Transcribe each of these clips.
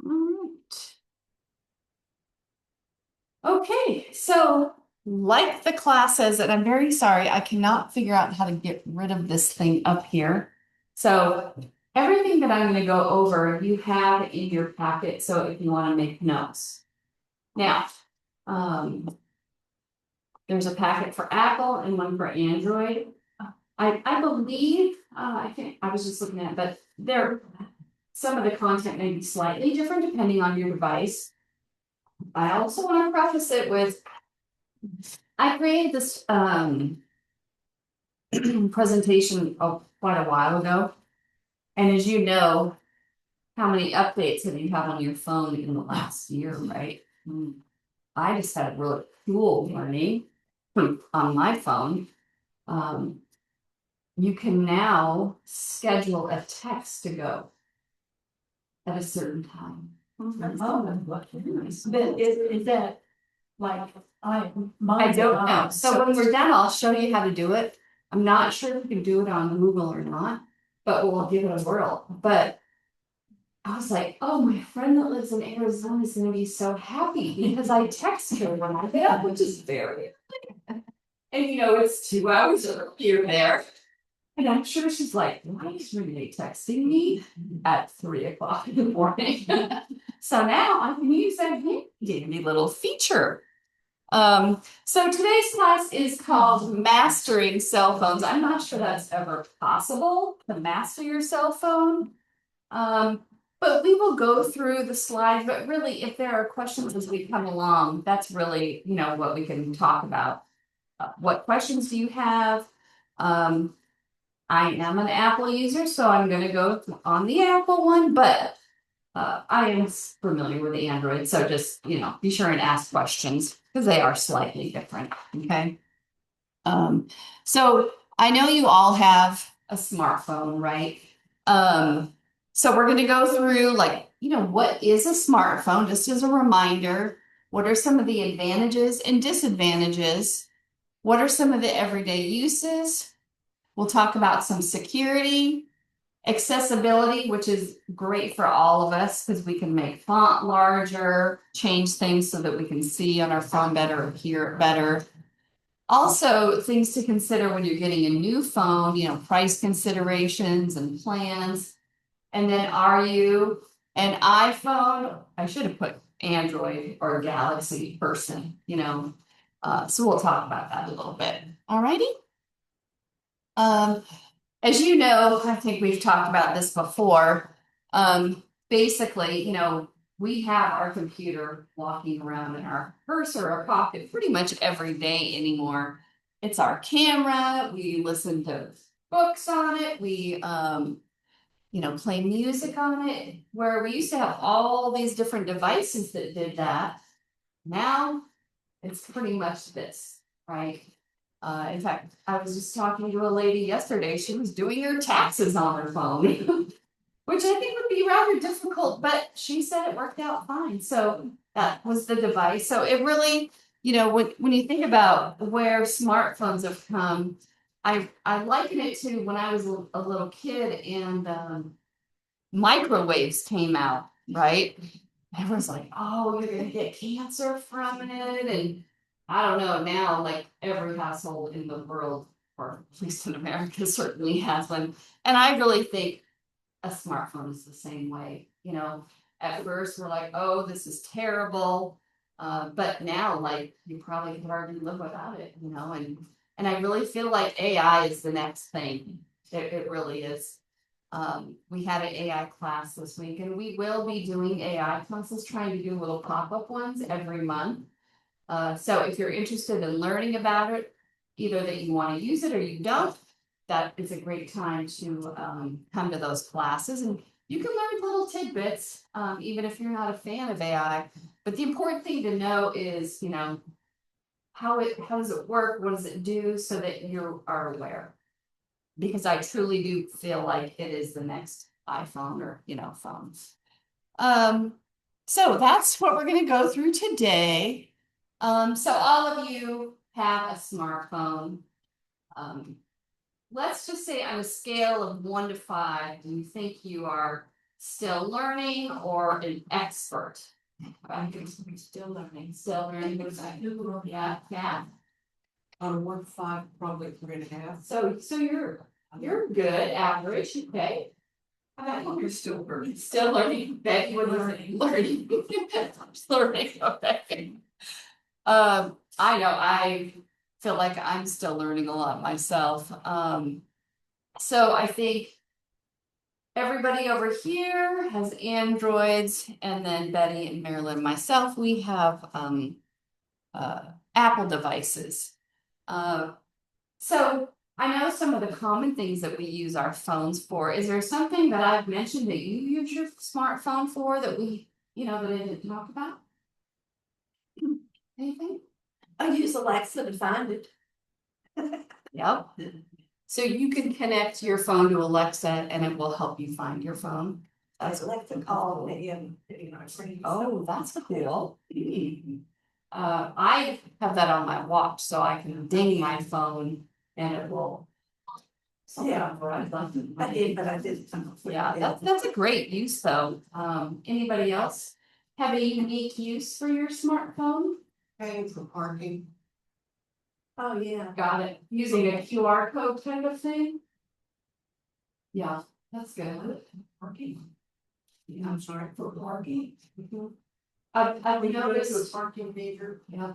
Alright. Okay, so like the class says, and I'm very sorry, I cannot figure out how to get rid of this thing up here. So everything that I'm going to go over, you have in your packet. So if you want to make notes. Now, um, there's a packet for Apple and one for Android. I believe, I was just looking at, but some of the content may be slightly different depending on your device. I also want to preface it with, I created this presentation quite a while ago. And as you know, how many updates have you had on your phone in the last year, right? I just had a really cool learning on my phone. Um, you can now schedule a text to go at a certain time. But is that like, I mine's don't know. not. So when we're done, I'll show you how to do it. I'm not sure if you can do it on Google or not, but we'll give it a whirl. But I was like, oh, my friend that lives in Arizona is gonna be so happy because I text her when I get up, which is very. And it's 2 hours earlier there. And I'm sure she's like, why is Renee texting me at 3 o'clock in the morning? So now I can use that handy little feature. So today's class is called Mastering Cell Phones. I'm not sure that's ever possible to master your cell phone. But we will go through the slides, but really, if there are questions as we come along, that's really, what we can talk about. What questions do you have? I am an Apple user, so I'm going to go on the Apple one, but I am familiar with Android, so just, be sure and ask questions because they are slightly different. Okay. So I know you all have a smartphone, right? So we're going to go through what is a smartphone, just as a reminder. What are some of the advantages and disadvantages? What are some of the everyday uses? We'll talk about some security, accessibility, which is great for all of us because we can make font larger, change things so that we can see on our phone better or hear it better. Also, things to consider when you're getting a new phone, price considerations and plans. And then are you an iPhone? I should have put Android or Galaxy person, so we'll talk about that a little bit. All righty. As you know, I think we've talked about this before. Basically, we have our computer walking around in our purse or our pocket pretty much every day anymore. It's our camera. We listen to books on it. We, play music on it. Where we used to have all these different devices that did that. Now it's pretty much this, right? In fact, I was just talking to a lady yesterday. She was doing her taxes on her phone, which I think would be rather difficult, but she said it worked out fine. So that was the device. So it really, when you think about where smartphones have come, I liken it to when I was a little kid and microwaves came out, right? Everyone's like, oh, you're gonna get cancer from it. And I don't know, now like every household in the world, or at least in America, certainly has one. And I really think a smartphone is the same way. At first we're like, oh, this is terrible. But now, like, you probably could hardly live without it, and I really feel like AI is the next thing. It really is. We had an AI class this week, and we will be doing AI classes, trying to do little pop-up ones every month. So if you're interested in learning about it, either that you want to use it or you don't, that is a great time to come to those classes. And you can learn little tidbits, even if you're not a fan of AI. But the important thing to know is, how does it work? What does it do so that you are aware? Because I truly do feel like it is the next iPhone or, phones. Um, so that's what we're going to go through today. So all of you have a smartphone. Let's just say on a scale of 1 to 5, do you think you are still learning or an expert? I think still learning, yeah, yeah. On a 1.5, probably 3.5. So you're good, average, okay? You're still learning. Still learning, Becky, what are you learning? Learning, okay. I know, I feel like I'm still learning a lot myself, so I think. Everybody over here has Androids, and then Betty and Marilyn and myself, we have Apple devices. So I know some of the common things that we use our phones for. Is there something that I've mentioned that you use your smartphone for that we, that I didn't talk about? Anything? I use Alexa to find it. Yep. So you can connect your phone to Alexa and it will help you find your phone. That's Alexa call me and, Oh, that's cool. I have that on my watch, so I can ding my phone and it will. Yeah. I did, but I didn't. Yeah, that's a great use though. Anybody else have a unique use for your smartphone? Paying for parking. Oh, yeah. Got it. Using a QR code kind of thing? Yeah, that's good. Parking. Yeah. I'm sorry, for parking. I've We go to a noticed, parking meter. yeah.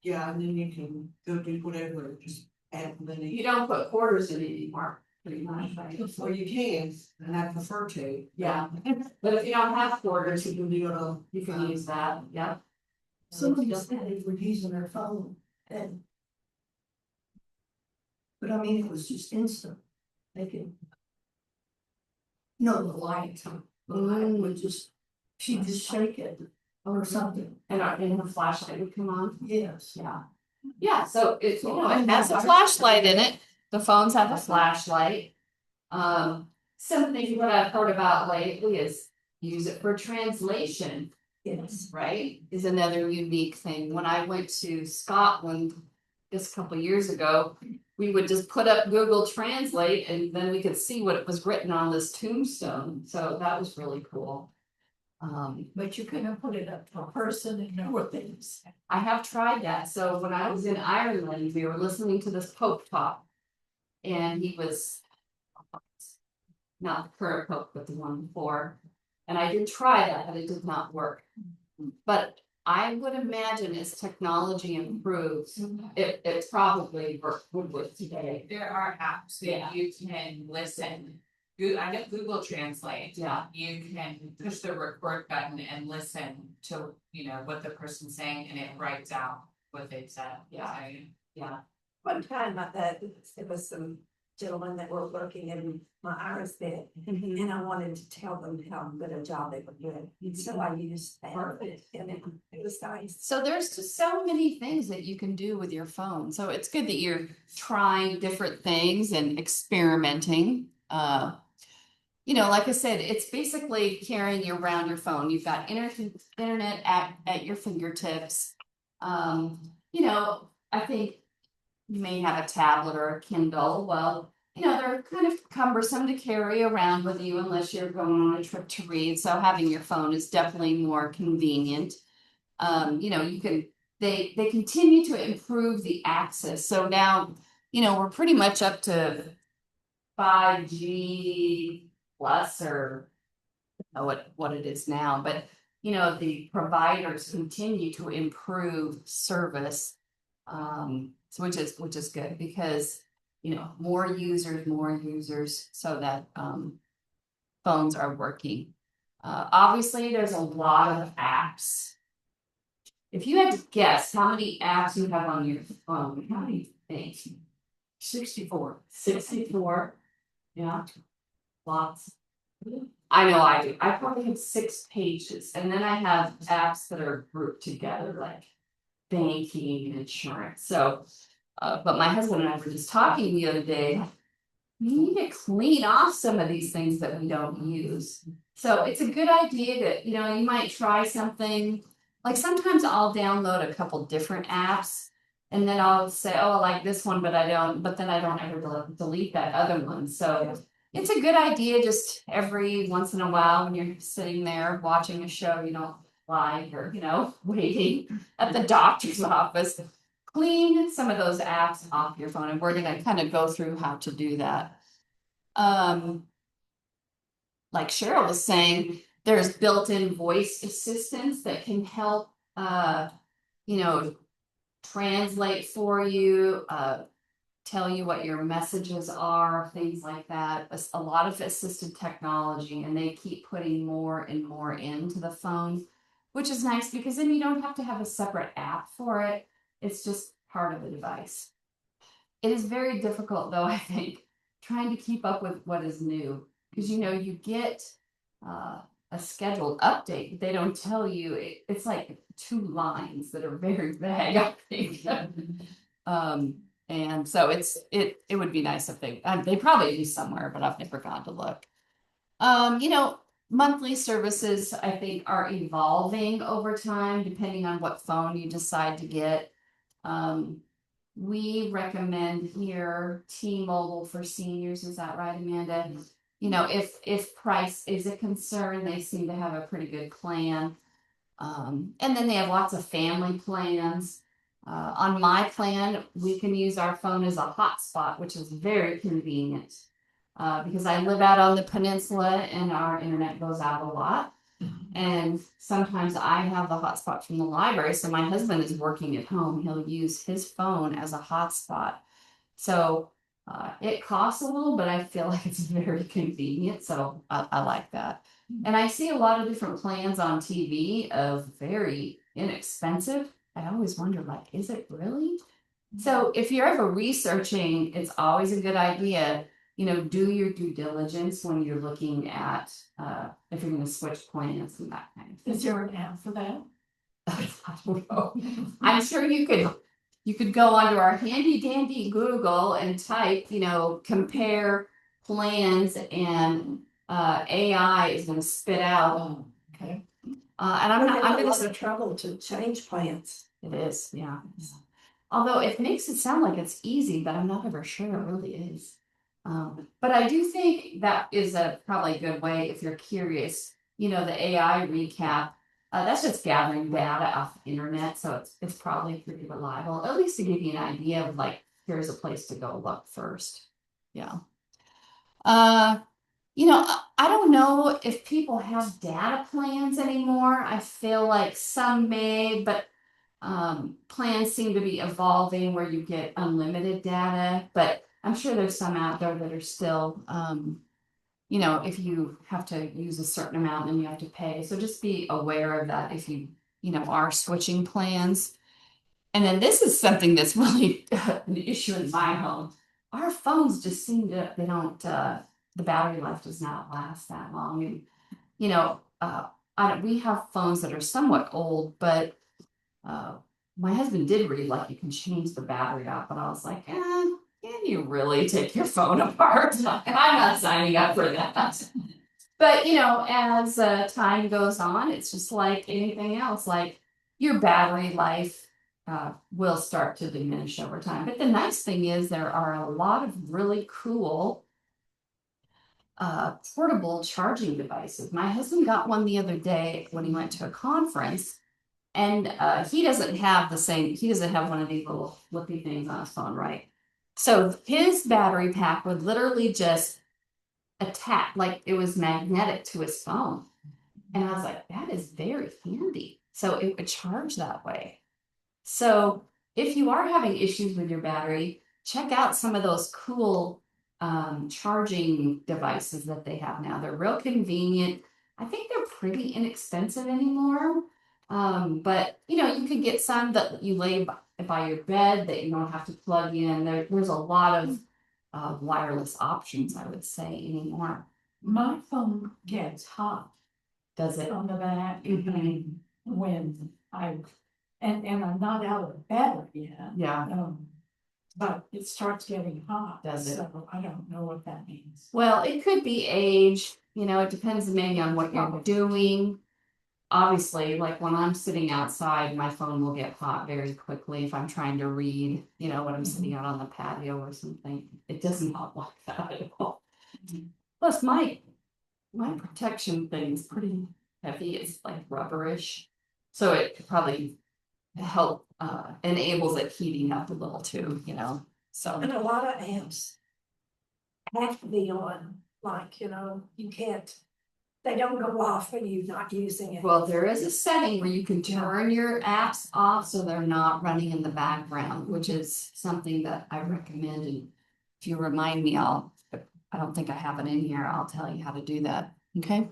Yeah, and then you can go do whatever, just add money. You don't put quarters in it anymore, pretty much, right? Well, you can, and I prefer to. Yeah, but if you don't have quarters, You can do it on. you can use that, yeah. Somebody said they were using their phone and. But I mean, it was just instant. They could. No, the light would just, she'd just shake it or something. And the flashlight would come on, Yes. yeah. Yeah, so it's, it has a flashlight in it, the phones have a flashlight. Something that I've heard about lately is use it for translation. Yes. Right, is another unique thing. When I went to Scotland just a couple years ago, we would just put up Google Translate and then we could see what it was written on this tombstone. So that was really cool. But you couldn't put it up to a person and know what they said. I have tried that. So when I was in Ireland, we were listening to this Pope talk. And he was not the current Pope, but the one before. And I did try that, but it did not work. But I would imagine as technology improves, it probably would work today. There are apps Yeah. that you can listen. I get Google Translate. Yeah, You can push the record button and listen to, what the person's saying and it writes out what they've said. Yeah. So, yeah. One time it was some gentlemen that were working in my iris bed and I wanted to tell them how good a job they were doing. So I used that and it was nice. So there's just so many things that you can do with your phone. So it's good that you're trying different things and experimenting. Like I said, it's basically carrying around your phone. You've got internet at your fingertips. I think you may have a tablet or a Kindle. Well, they're kind of cumbersome to carry around with you unless you're going on a trip to read. So having your phone is definitely more convenient. They continue to improve the access. So now, we're pretty much up to 5G plus or I don't know what it is now, but the providers continue to improve service. So which is good because more users so that phones are working. Obviously there's a lot of apps. If you had to guess how many apps you have on your phone, how do you think? 64. 64. Yeah. Lots. I know I do. I probably have 6 pages and then I have apps that are grouped together like banking and insurance. So, but my husband and I were just talking the other day. We need to clean off some of these things that we don't use. So it's a good idea that, you might try something. Like sometimes I'll download a couple different apps and then I'll say, oh, I like this one, but then I don't ever delete that other one. So it's a good idea just every once in a while when you're sitting there watching a show you don't like or, waiting at the doctor's office. Clean some of those apps off your phone, and we're gonna kind of go through how to do that. Like Cheryl was saying, there's built-in voice assistants that can help, you know, translate for you, tell you what your messages are, things like that. A lot of assisted technology, and they keep putting more and more into the phone, which is nice because then you don't have to have a separate app for it. It's just part of the device. It is very difficult, though, I think, trying to keep up with what is new because you get a scheduled update, but they don't tell you. It's like 2 lines that are very vague, I think. And so it would be nice if they probably do somewhere, but I've never gone to look. Monthly services I think are evolving over time depending on what phone you decide to get. We recommend here T-Mobile for seniors. Is that right, Amanda? If price is a concern, they seem to have a pretty good plan. And then they have lots of family plans. On my plan, we can use our phone as a hotspot, which is very convenient. Because I live out on the peninsula and our internet goes out a lot. And sometimes I have the hotspot from the library. So my husband is working at home. He'll use his phone as a hotspot. So it costs a little, but I feel like it's very convenient. So I like that. And I see a lot of different plans on TV of very inexpensive. I always wonder, is it really? So if you're ever researching, it's always a good idea, do your due diligence when you're looking at if you're going to switch plans and that kind of thing. Is there an app for that? I don't know. I'm sure you could go onto our handy dandy Google and type, compare plans, and AI is going to spit out. Okay. And I'm A lot going of trouble to change plans. It is, yeah. Although it makes it sound like it's easy, but I'm not ever sure it really is. But I do think that is probably a good way if you're curious. The AI recap, that's just gathering data off the internet, so it's probably pretty reliable, at least to give you an idea of here's a place to go look first. Yeah. I don't know if people have data plans anymore. I feel like some may, but plans seem to be evolving where you get unlimited data, but I'm sure there's some out there that are still, if you have to use a certain amount, then you have to pay. So just be aware of that if you, are switching plans. And then this is something that's really an issue in my home. Our phones just seem to, the battery life does not last that long. And, we have phones that are somewhat old, but my husband did read you can change the battery out, but I was like, can you really take your phone apart? I'm not signing up for that. But as time goes on, it's just like anything else, your battery life will start to diminish over time. But the nice thing is there are a lot of really cool portable charging devices. My husband got one the other day when he went to a conference. And he doesn't have one of these little flippy things on his phone, right? So his battery pack would literally just attach, like it was magnetic to his phone. And I was like, that is very handy. So it would charge that way. So if you are having issues with your battery, check out some of those cool charging devices that they have now. They're real convenient. I think they're pretty inexpensive anymore. But you can get some that you lay by your bed that you don't have to plug in. There's a lot of wireless options, I would say, anymore. My phone gets hot. Does it? On the back. Mhm. When and I'm not out of bed yet. Yeah. But it starts getting hot. Does it? So I don't know what that means. Well, it could be age. It depends maybe on what you're doing. Obviously, when I'm sitting outside, my phone will get hot very quickly if I'm trying to read, when I'm sitting out on the patio or something. It does not like that at all. Plus my protection thing's pretty heavy, it's like rubberish. So it could probably help enables it heating up a little too, you know, so. And a lot of apps have to be on, like, you can't, they don't go off when you're not using it. Well, there is a setting where you can turn your apps off so they're not running in the background, which is something that I recommend. And if you remind me, I don't think I have it in here. I'll tell you how to do that. Okay.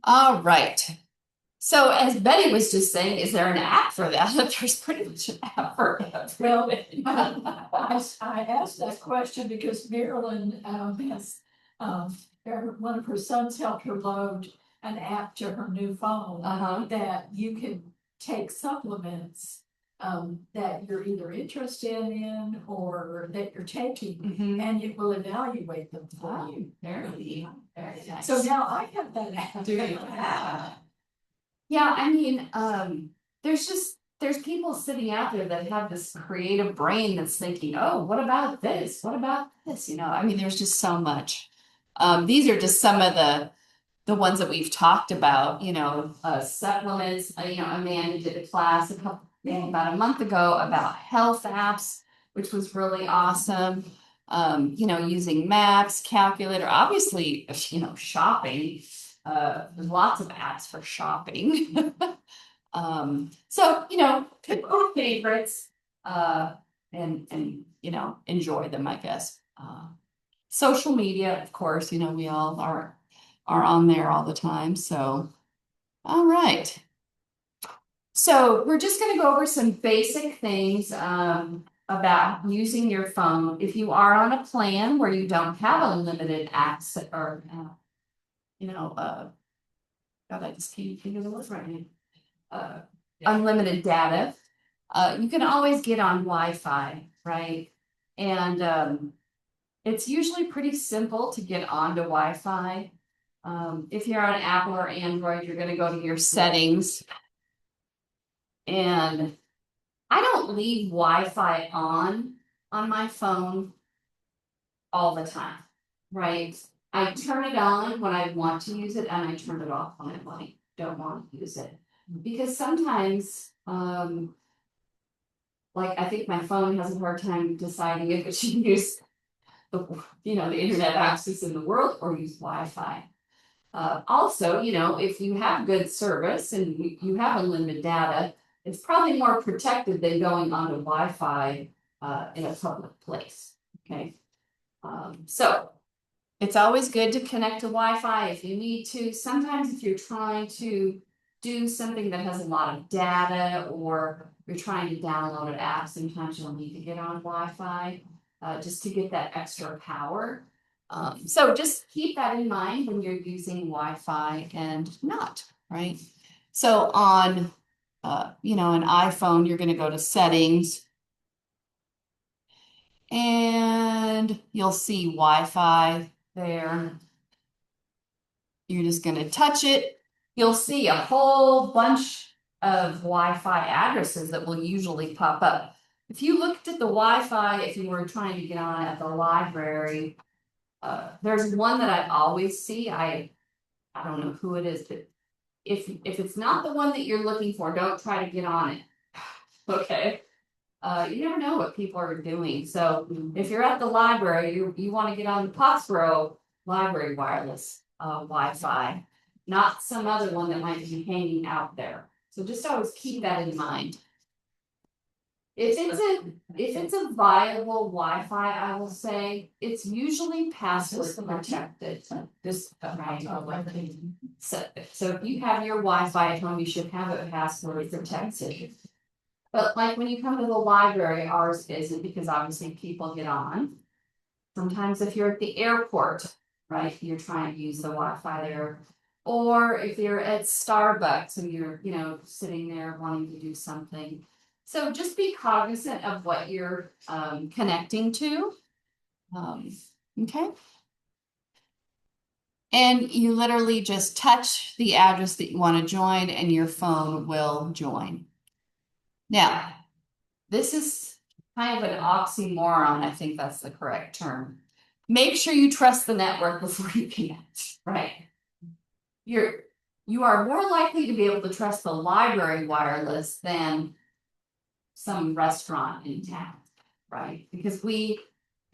All right. So as Betty was just saying, is there an app for that? There's pretty much an app for it. Well, I asked that question because Marilyn has one of her sons helped her load an app to her new phone that you can take supplements that you're either interested in or that you're taking, and it will evaluate them for you. Very nice. So now I have that app. Do you? Yeah, I mean, there's people sitting out there that have this creative brain that's thinking, oh, what about this? What about this? You know, I mean, there's just so much. These are just some of the ones that we've talked about, you know, supplements. You know, Amanda did a class about a month ago about health apps, which was really awesome. You know, using maps, calculator, obviously, you know, shopping. There's lots of apps for shopping. So, you know, pick your favorites, and, you know, enjoy them, I guess. Social media, of course, you know, we all are on there all the time. So, all right. So we're just going to go over some basic things, about using your phone. If you are on a plan where you don't have unlimited access or, you know, God, I just can't think of the word right now. Unlimited data. You can always get on Wi-Fi, right? And it's usually pretty simple to get onto Wi-Fi. If you're on Apple or Android, you're going to go to your settings. And I don't leave Wi-Fi on my phone all the time, right? I turn it on when I want to use it and I turn it off when I don't want to use it. Because sometimes, like I think my phone has a hard time deciding if it should use the internet access in the world or use Wi-Fi. Also, you know, if you have good service and you have unlimited data, it's probably more protected than going onto Wi-Fi in a public place. Okay. So it's always good to connect to Wi-Fi if you need to. Sometimes if you're trying to do something that has a lot of data or you're trying to download an app, sometimes you'll need to get on Wi-Fi just to get that extra power. So just keep that in mind when you're using Wi-Fi and not, right? So on, you know, an iPhone, you're going to go to settings and you'll see Wi-Fi there. You're just going to touch it. You'll see a whole bunch of Wi-Fi addresses that will usually pop up. If you looked at the Wi-Fi, if you were trying to get on at the library, there's one that I always see. I don't know who it is, but if it's not the one that you're looking for, don't try to get on it. Okay. You never know what people are doing. So if you're at the library, you want to get on the Pottsboro Library Wireless Wi-Fi, not some other one that might be hanging out there. So just always keep that in mind. If it's a viable Wi-Fi, I will say it's usually password protected. Right. So if you have your Wi-Fi at home, you should have it password protected. But like when you come to the library, ours isn't because obviously people get on. Sometimes if you're at the airport, right, you're trying to use the Wi-Fi there. Or if you're at Starbucks and you're, you know, sitting there wanting to do something. So just be cognizant of what you're connecting to. Okay. And you literally just touch the address that you want to join and your phone will join. Now, this is kind of an oxymoron. I think that's the correct term. make sure you trust the network before you connect, right? You are more likely to be able to trust the library wireless than some restaurant in town, right? Because we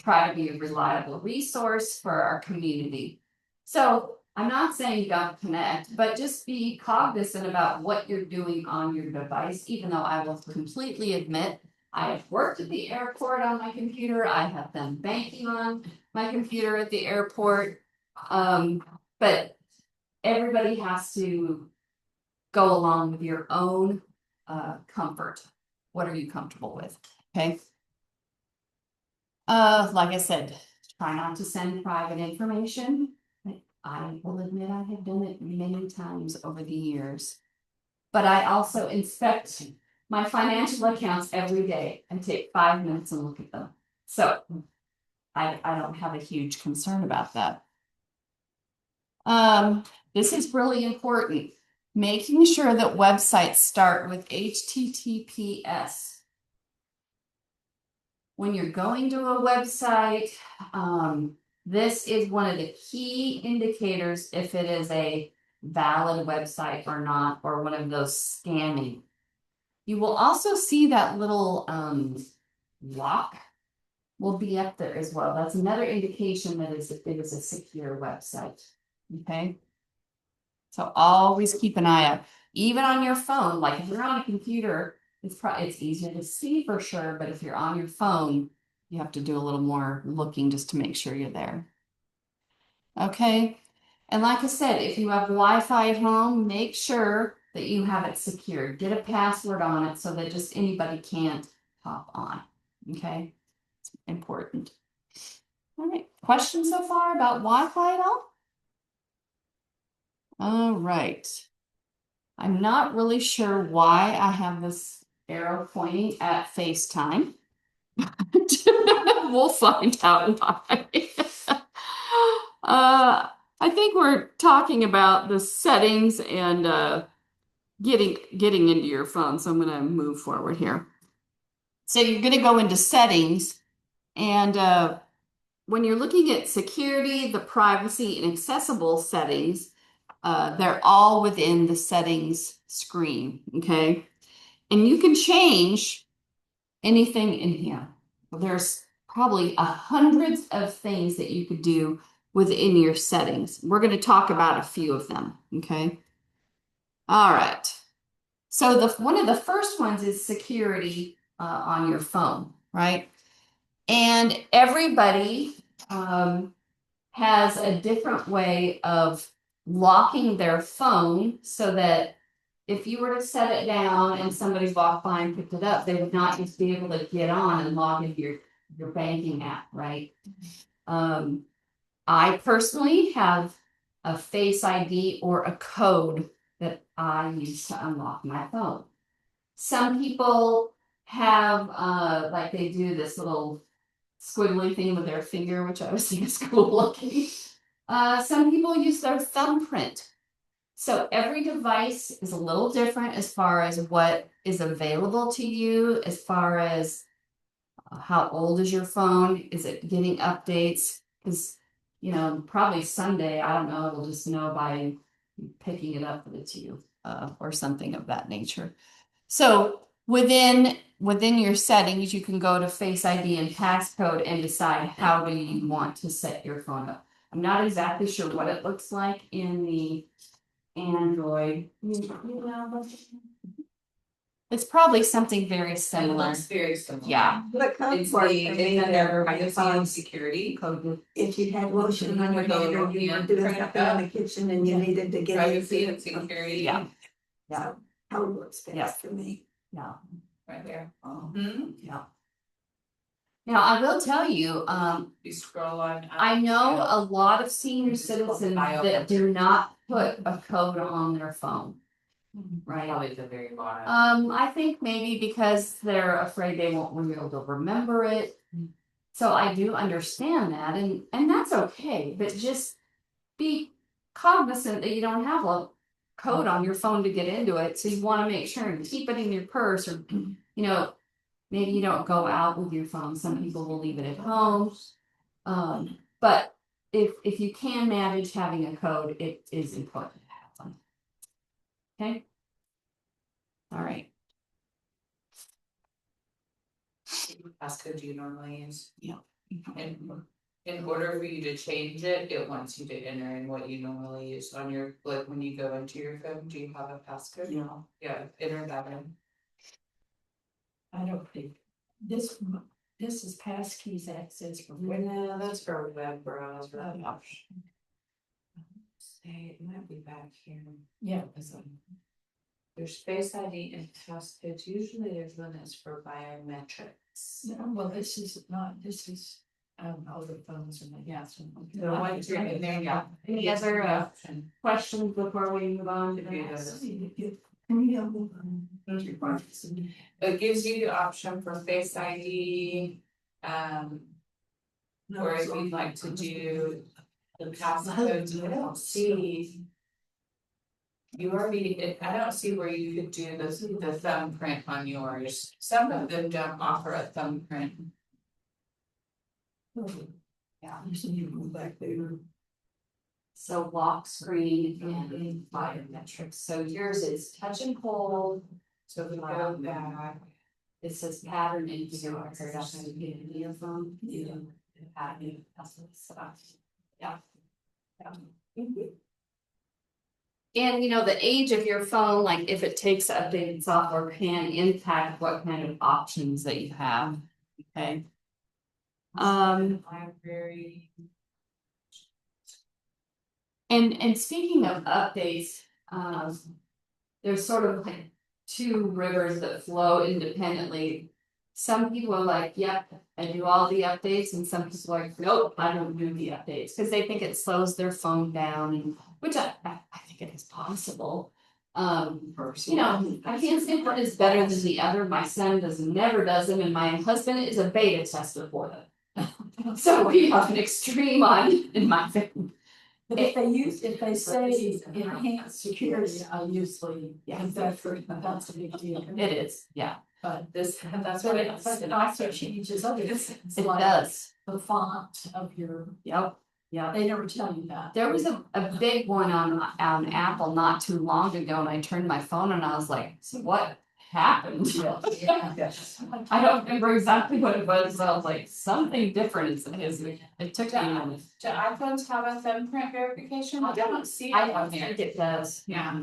try to be a reliable resource for our community. So I'm not saying don't connect, but just be cognizant about what you're doing on your device, even though I will completely admit I have worked at the airport on my computer. I have done banking on my computer at the airport. But everybody has to go along with your own comfort. What are you comfortable with? Okay. Like I said, try not to send private information. I will admit I have done it many times over the years. But I also inspect my financial accounts every day and take 5 minutes and look at them. So I don't have a huge concern about that. This is really important. Making sure that websites start with HTTPS. When you're going to a website, this is one of the key indicators if it is a valid website or not, or one of those scamming. You will also see that little lock will be up there as well. That's another indication that it is a secure website. Okay. So always keep an eye out, even on your phone. Like if you're on a computer, it's easier to see for sure, but if you're on your phone, you have to do a little more looking just to make sure you're there. Okay. And like I said, if you have Wi-Fi at home, make sure that you have it secured. Get a password on it so that just anybody can't hop on. Okay. It's important. All right. Questions so far about Wi-Fi at all? All right. I'm not really sure why I have this arrow pointing at FaceTime. We'll find out why. I think we're talking about the settings and getting into your phone. So I'm going to move forward here. So you're going to go into settings, and when you're looking at security, the privacy and accessible settings, they're all within the settings screen. Okay. And you can change anything in here. There's probably hundreds of things that you could do within your settings. We're going to talk about a few of them. Okay. All right. So one of the first ones is security on your phone, right? And everybody has a different way of locking their phone so that if you were to set it down and somebody walked by and picked it up, they would not just be able to get on and log into your banking app, right? I personally have a Face ID or a code that I use to unlock my phone. Some people have like they do this little squiggly thing with their finger, which I always think is cool looking. Some people use their thumbprint. So every device is a little different as far as what is available to you, as far as how old is your phone? Is it getting updates? Because, probably someday, I don't know, it'll just know by picking it up that it's you or something of that nature. So within your settings, you can go to Face ID and passcode and decide how do you want to set your phone up. I'm not exactly sure what it looks like in the Android. It's probably something very similar. It's very similar. Yeah. What comes It's for the, me it's under that privacy security. if you had lotion on your hand or you were doing something in the kitchen and you needed to get Privacy it. and security. Yeah. So how it works Yeah. best for me. Yeah. Right there. Yeah. Now, I will tell you, You scroll on. I know a lot of senior citizens that do not put a code on their phone. Right. Probably the very bottom. I think maybe because they're afraid they won't be able to remember it. So I do understand that, and that's okay, but just be cognizant that you don't have a code on your phone to get into it. So you want to make sure and keep it in your purse, or maybe you don't go out with your phone. Some people will leave it at home. But if you can manage having a code, it is important to have one. Okay? All right. Passcode do you normally use? Yeah. And in order for you to change it, it wants you to enter in what you normally use on your, like, when you go into your phone, do you have a passcode? Yeah. Yeah, enter that in. I don't think, this is passkeys access for. No, that's for web browser. Oh. Say, it might be back here. Yeah. There's Face ID and passcodes, usually there's one that's for biometrics. No, well, this is not, this is, other phones or my gas. So once you're in there, yeah. Any other option? questions before we move on to the If you next? It gives you the option for Face ID, or if you'd like to do the passcodes, I don't see. You already, I don't see where you could do the thumbprint on yours, some of them don't offer a thumbprint. Yeah. You go back there. So lock screen and biometrics, so yours is touch and hold. So if we go back, It says pattern and zero, so that's gonna be in your phone. Yeah. Pattern, that's what it's about. Yeah. And you know, the age of your phone, like if it takes updated software, can impact what kind of options that you have, okay? library. And speaking of updates, there's sort of like two rivers that flow independently. Some people are like, yep, I do all the updates, and some people are like, nope, I don't do the updates, because they think it slows their phone down, and which I think it is possible. You know, I can't say one is better than the other. My son never does them, and my husband is a beta tester for them. So we have an extreme on in my family. But if they say enhanced security, I usually, that's a big deal. It is, yeah, But That's but what it also changes other things, it like does. the font of your, Yep, yep. they never tell you that. There was a big one on Apple not too long ago, and I turned my phone and I was like, so what happened? I don't remember exactly what it was, but I was like, something different is, it took me a minute. Do iPhones have a thumbprint verification? I don't see it I on don't there. think it does. Yeah.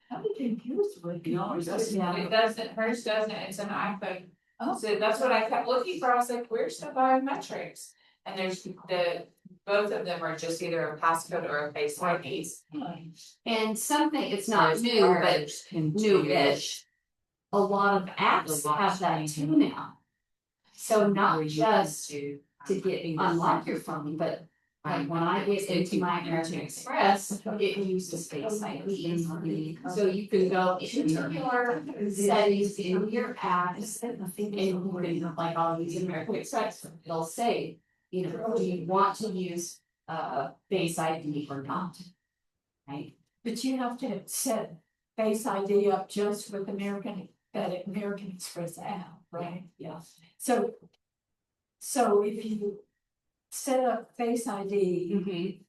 How many computers would you always? Yeah. It doesn't, hers doesn't, it's an iPhone. Oh. So that's what I kept looking for, I was like, where's the biometrics? And there's both of them are just either a passcode or a Face ID. And something, it's not new, but new-ish. A lot of apps have that too now. So not just to get unlock your phone, but like when I get into my American Express, it uses Face ID. So you can go into your settings in your apps and you can, like on these American Express, it'll say, you know, do you want to use Face ID or not? Right? But you have to set Face ID up just with that American Express app, right? Yeah. So if you set up Face ID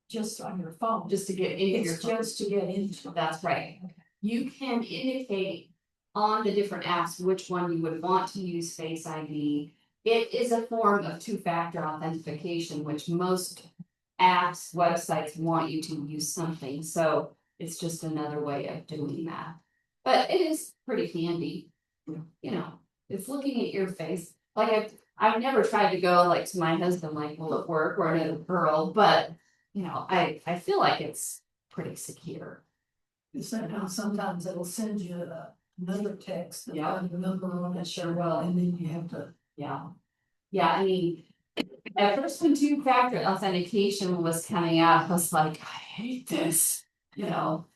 just on your phone, Just to get into your it's phone. just to get into. That's right. You can indicate on the different apps which one you would want to use Face ID. It is a form of two-factor authentication, which most apps, websites want you to use something, so it's just another way of doing that. But it is pretty handy, you know, it's looking at your face, like I've never tried to go like to my husband, like, will it work, or another girl, but you know, I feel like it's pretty secure. Sometimes it'll send you another text that Yeah. has the number on it, Sure will. and then you have to. Yeah. Yeah, I mean, at first when two-factor authentication was coming out, I was like, I hate this, you know.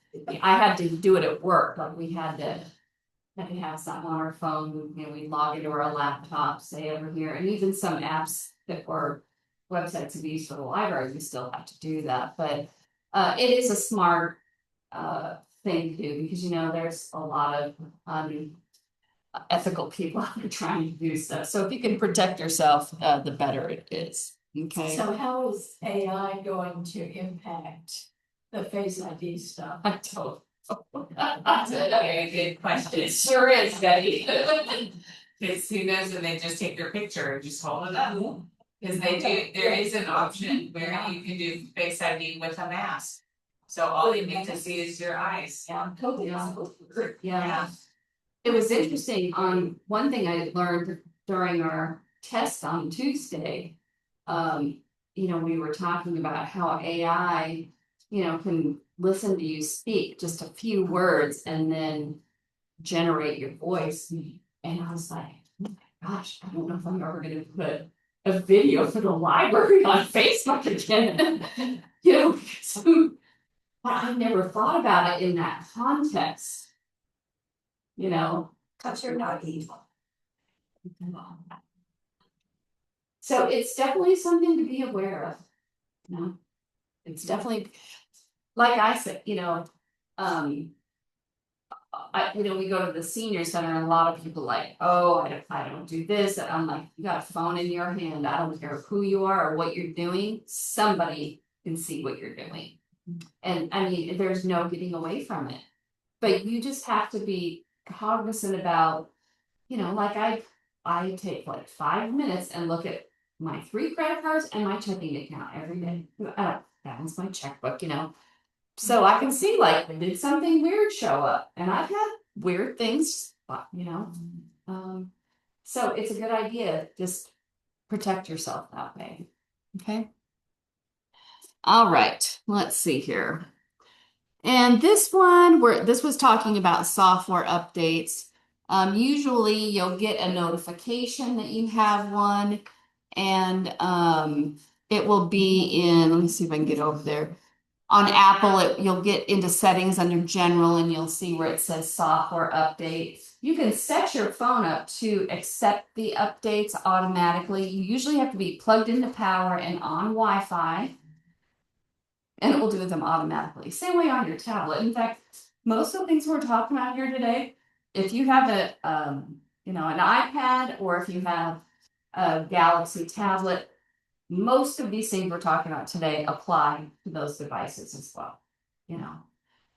I had to do it at work, like we had to have something on our phone, you know, we log into our laptop, say over here, and even some apps that were websites we use for the library, we still have to do that, but it is a smart thing to do, because you know, there's a lot of ethical people out there trying to do stuff. So if you can protect yourself, the better it is. Okay. So how is AI going to impact the Face ID stuff? I don't. That's a very good question. It sure is, Betty. Cause who knows when they just take your picture and just hold it up. Cause they do, there is an option where you can do Face ID with a mask. So all you need to see is your eyes. Yeah, totally. Yeah. It was interesting one thing I learned during our test on Tuesday. We were talking about how AI, can listen to you speak just a few words and then generate your voice. And I was like, oh my gosh, I don't know if I'm ever gonna put a video for the library on Facebook again. Because I never thought about it in that context. Cause you're not evil. So it's definitely something to be aware of. It's definitely, like I said, we go to the senior center and a lot of people like, oh, I don't do this. I'm like, you got a phone in your hand. I don't care who you are or what you're doing. Somebody can see what you're doing. And I mean, there's no getting away from it. But you just have to be cognizant about, like I take like 5 minutes and look at my 3 credit cards and my checking account every day. Balance my checkbook, so I can see like did something weird show up, and I've had weird things, so it's a good idea. Just protect yourself that way. Okay. All right. Let's see here. And this was talking about software updates. Usually you'll get a notification that you have one, and it will be in, let me see if I can get over there. On Apple, you'll get into settings under general and you'll see where it says software update. You can set your phone up to accept the updates automatically. You usually have to be plugged into power and on Wi-Fi, and it will do them automatically. Same way on your tablet. In fact, most of the things we're talking about here today, if you have an iPad or if you have a Galaxy tablet, most of these things we're talking about today apply to those devices as well.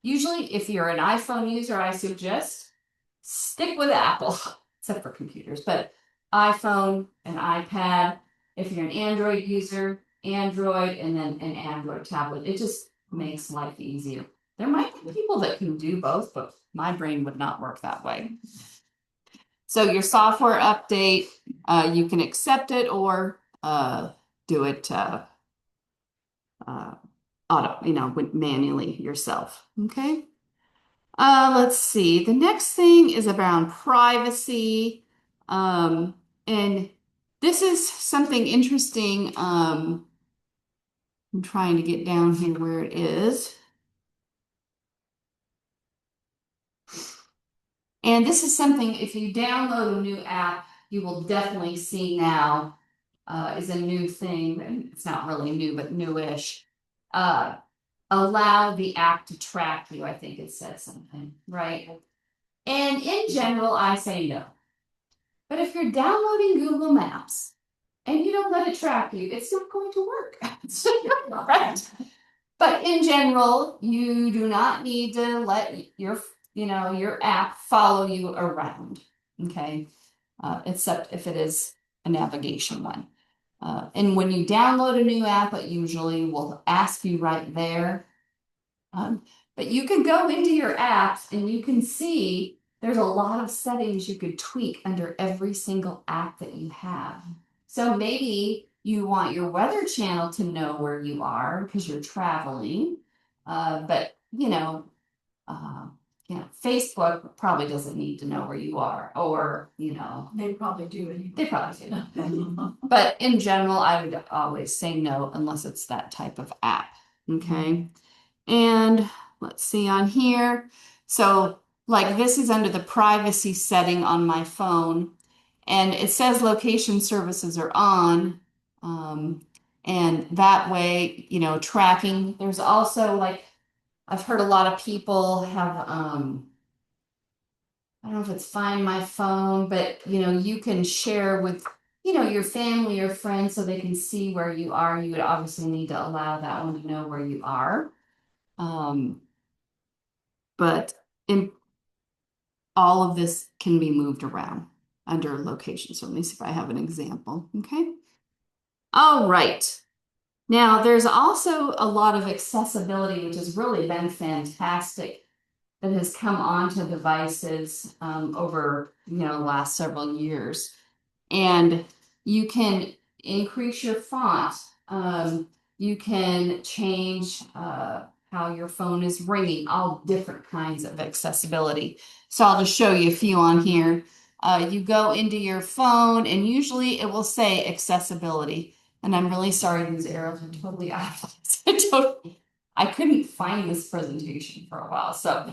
Usually if you're an iPhone user, I suggest stick with Apple, except for computers, but iPhone and iPad. If you're an Android user, Android, and then an Android tablet. It just makes life easier. There might be people that can do both, but my brain would not work that way. So your software update, you can accept it or do it manually yourself. Okay. Let's see. The next thing is around privacy. And this is something interesting. I'm trying to get down here where it is. And this is something, if you download a new app, you will definitely see now is a new thing. And it's not really new, but newish. Allow the app to track you. I think it said something, right? And in general, I say no. But if you're downloading Google Maps and you don't let it track you, it's not going to work. Right? But in general, you do not need to let your app follow you around. Okay. Except if it is a navigation one. And when you download a new app, it usually will ask you right there. But you can go into your apps and you can see there's a lot of settings you could tweak under every single app that you have. So maybe you want your weather channel to know where you are because you're traveling. But Facebook probably doesn't need to know where you are, or They probably do anyway. they probably do. But in general, I would always say no unless it's that type of app. Okay. And let's see on here. So like this is under the privacy setting on my phone, and it says location services are on. And that way, tracking. There's also like, I've heard a lot of people have don't know if it's Find My Phone, but you know, you can share with, you know, your family or friends so they can see where you are. You would obviously need to allow that one to know where you are. But in all of this can be moved around under location. So let me see if I have an example. Okay. All right. Now there's also a lot of accessibility, which has really been fantastic, that has come onto devices over, you know, the last several years. And you can increase your font. You can change how your phone is ringing, all different kinds of accessibility. So I'll just show you a few on here. You go into your phone and usually it will say accessibility. And I'm really sorry, these arrows are totally out of this. I couldn't find this presentation for a while, so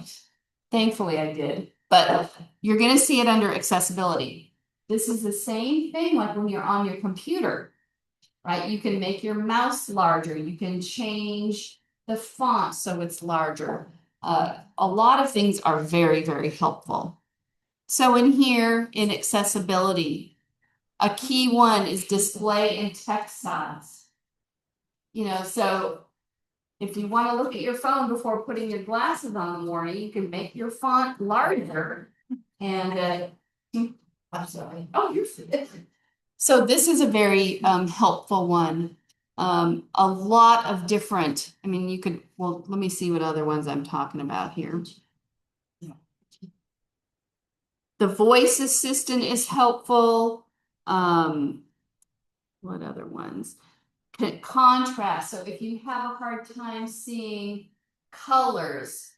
thankfully I did. But you're going to see it under accessibility. This is the same thing like when you're on your computer, right? You can make your mouse larger. You can change the font so it's larger. A lot of things are very, very helpful. So in here, in accessibility, a key one is display and text size. You know, so if you want to look at your phone before putting your glasses on in the morning, you can make your font larger. And I'm sorry. Oh, you're fine. So this is a very helpful one. A lot of different, I mean, you could, well, let me see what other ones I'm talking about here. The voice assistant is helpful. What other ones? Contrast. So if you have a hard time seeing colors,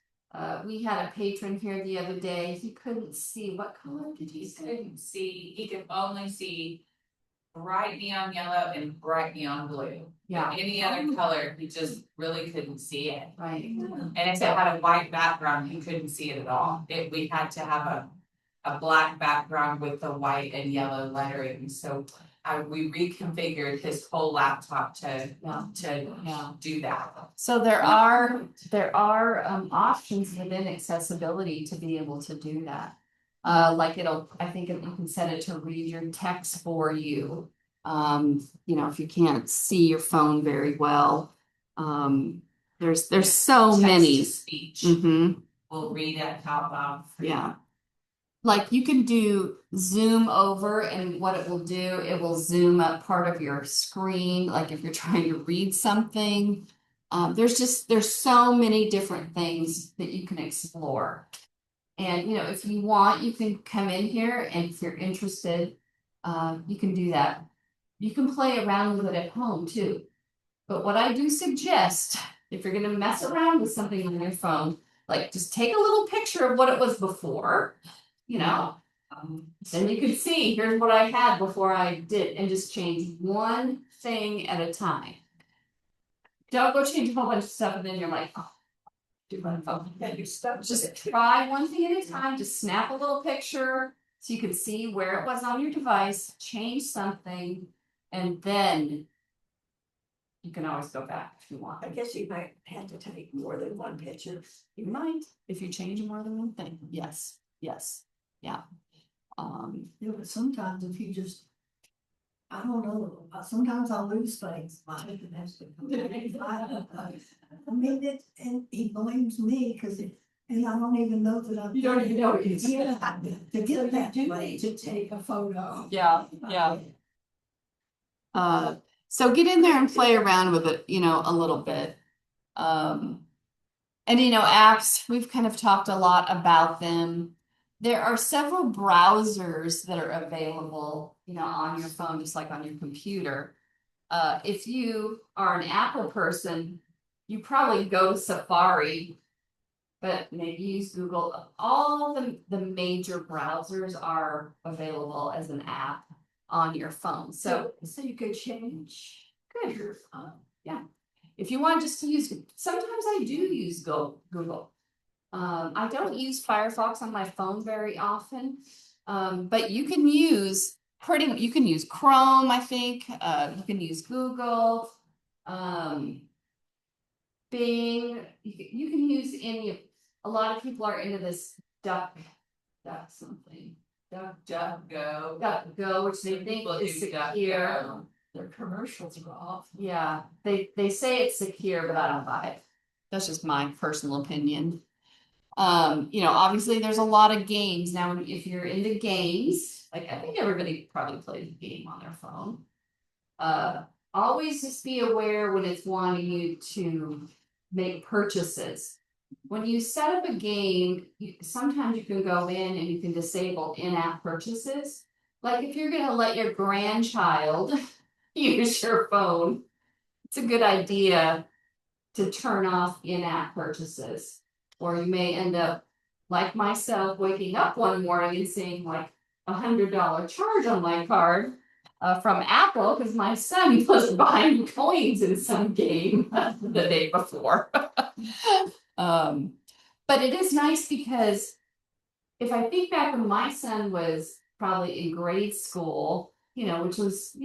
we had a patron here the other day. He couldn't see. What color did he say? Couldn't see, he could only see bright neon yellow and bright neon blue. Yeah. Any other color, he just really couldn't see it. Right. And if it had a white background, he couldn't see it at all. We had to have a black background with the white and yellow lettering. So we reconfigured his whole laptop to do that. So there are options within accessibility to be able to do that. Like I think you can set it to read your text for you. You know, if you can't see your phone very well. There's so many. Speech. Mm-hmm. We'll read it out loud. Yeah. Like you can do zoom over, and what it will zoom up part of your screen. Like if you're trying to read something, there's so many different things that you can explore. And you know, if you want, you can come in here, and if you're interested, you can do that. You can play around with it at home too. But what I do suggest, if you're gonna mess around with something on your phone, like just take a little picture of what it was before. You know, then you can see, here's what I had before I did, and just change one thing at a time. Don't go change a whole bunch of stuff and then you're like, oh, do my phone. Yeah, you're stuck. Just try one thing at a time, just snap a little picture so you can see where it was on your device, change something, and then you can always go back if you want. I guess you might have to take more than one picture. You might, if you change more than one thing. Yes, yes, yeah. Yeah, but sometimes if you just, I don't know, sometimes I lose things. I mean, and he blames me because and I don't even know that I'm. You don't even know it is. Yeah, to get that You way. need to take a photo. Yeah, yeah. So get in there and play around with it, you know, a little bit. And you know, apps, we've kind of talked a lot about them. There are several browsers that are available, you know, on your phone, just like on your computer. If you are an Apple person, you probably go to Safari, but maybe use Google. All the major browsers are available as an app on your phone. So you could change your phone. yeah. If you want just to use, sometimes I do use Google. I don't use Firefox on my phone very often, but you can use Chrome, I think. You can use Google, Bing. You can use a lot of people are into this duck something. DuckDuckGo. DuckDuckGo, which they think Look is at secure. DuckDuckGo. Their commercials are off. Yeah, they say it's secure, but I don't buy it. That's just my personal opinion. Obviously there's a lot of games now. If you're into games, like I think everybody probably plays a game on their phone. Always just be aware when it's wanting you to make purchases. When you set up a game, sometimes you can go in and you can disable in-app purchases. Like if you're gonna let your grandchild use your phone, it's a good idea to turn off in-app purchases. Or you may end up, like myself, waking up one morning and seeing like $100 charge on my card from Apple because my son was buying coins in some game the day before. But it is nice because if I think back when my son was probably in grade school, which was,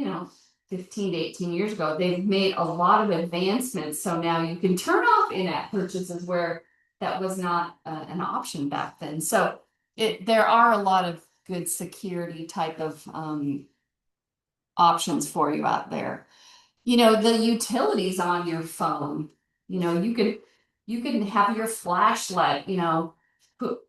15 to 18 years ago, they've made a lot of advancements. So now you can turn off in-app purchases where that was not an option back then. So there are a lot of good security type of options for you out there. The utilities on your phone, you can have your flashlight,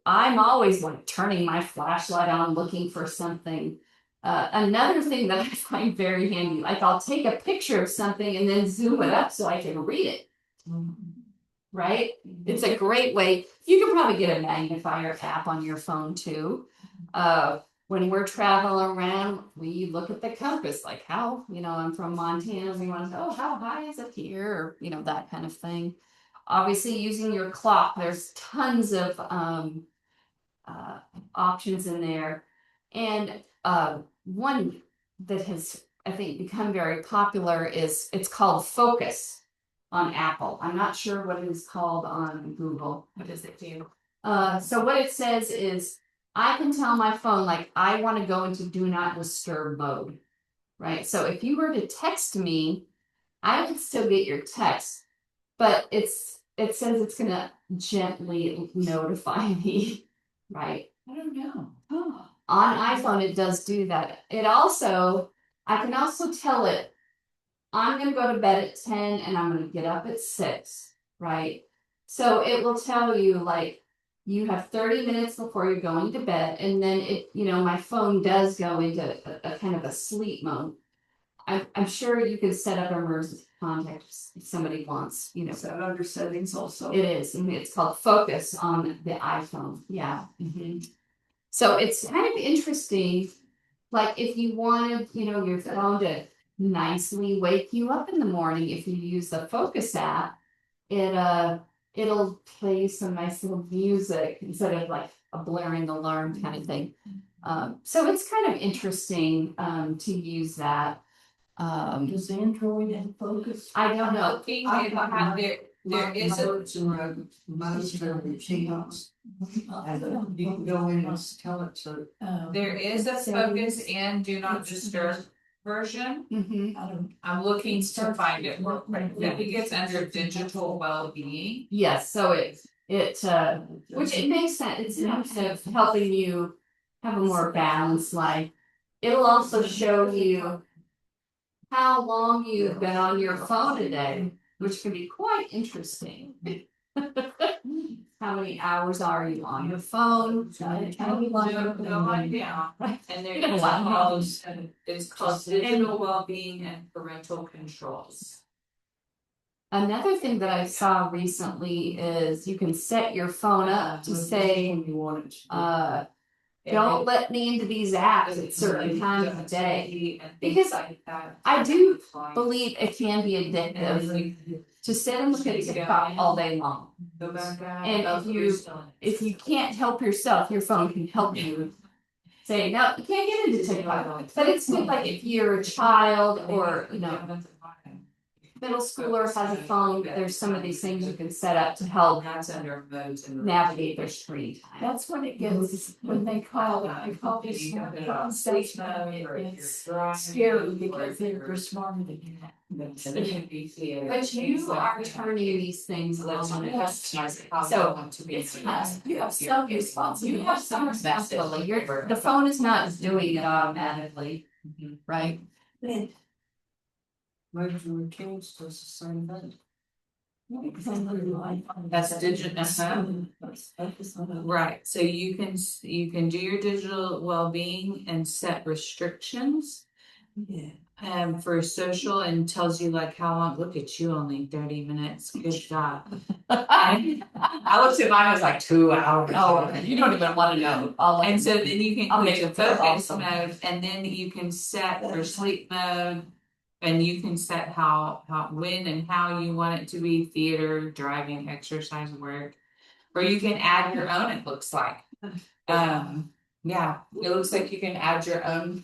I'm always like turning my flashlight on, looking for something. Another thing that I find very handy, like I'll take a picture of something and then zoom it up so I can read it. Right? It's a great way. You can probably get a magnifier app on your phone too. When we're traveling around, we look at the compass, like how, I'm from Montana, we want to know, how high is it here? Or, that kind of thing. Obviously, using your clock, there's tons of options in there. And one that has, I think, become very popular it's called Focus on Apple. I'm not sure what it is called on Google. What does it do? So what it says is, I can tell my phone, like, I want to go into do not disturb mode, right? So if you were to text me, I would still get your text, but it says it's going to gently notify me, right? I don't know. On iPhone, it does do that. I can also tell it, I'm going to go to bed at 10 and I'm going to get up at 6, right? So it will tell you, like, you have 30 minutes before you're going to bed, and then my phone does go into a kind of a sleep mode. I'm sure you can set up emergency contact if somebody wants, Is that under settings also? It is. It's called Focus on the iPhone. Yeah. So it's kind of interesting. Like if you wanted, your phone to nicely wake you up in the morning, if you use the Focus app, it'll play some nice little music instead of like a blaring alarm kind of thing. So it's kind of interesting to use that. Does Android have Focus? I don't know. Looking at how there is a, Most of the channels. And you can go in and tell it to. there is a Focus and Do Not Disturb version. I don't. I'm looking to find it real quick. I think it's under digital well-being. Yes, so which it makes sense. It's kind of helping you have a more balanced life. It'll also show you how long you've been on your phone a day, which can be quite interesting. How many hours are you on your phone? Go on down. And there is Wow. it's called digital well-being and parental controls. Another thing that I saw recently is you can set your phone up to say, You want it. don't let me into these apps at certain times of day. Because like that. I do believe it can be addictive to sit and look at TikTok all day long. Go back out. And if you can't help yourself, your phone can help you. Say, no, you can't get into TikTok. But it's good, like if you're a child or, middle schooler has a phone, there's some of these things you can set up to help That's under modes and. navigate their screen time. That's when it gets, when they call this smartphones, that's when it gets scary because they're smarter than you. But you are turning these things on. Yes. So, You have some responsibility. You have some responsibility, the phone is not doing it automatically, right? Then Most of the kids does the same thing. That's digital, Right, so you can do your digital well-being and set restrictions. Yeah. For social and tells you like how long, look at you, only 30 minutes, good job. I looked at mine, I was like 2 hours. Oh, you don't even wanna know. And so then you can I'll click make the it feel focus awesome. mode, and then you can set your sleep mode. And you can set how, when and how you want it to be, theater, driving, exercise, work. Or you can add your own, it looks like. Yeah, it looks like you can add your own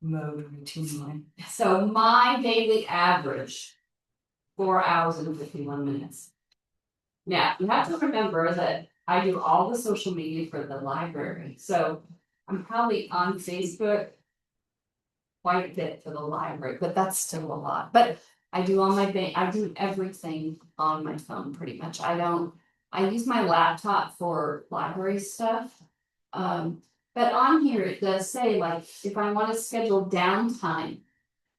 mode routine. So my daily average, 4 hours and 51 minutes. Now, you have to remember that I do all the social media for the library, so I'm probably on Facebook quite a bit for the library, but that's still a lot. But I do all my I do everything on my phone pretty much. I use my laptop for library stuff. But on here it does say like if I want to schedule downtime,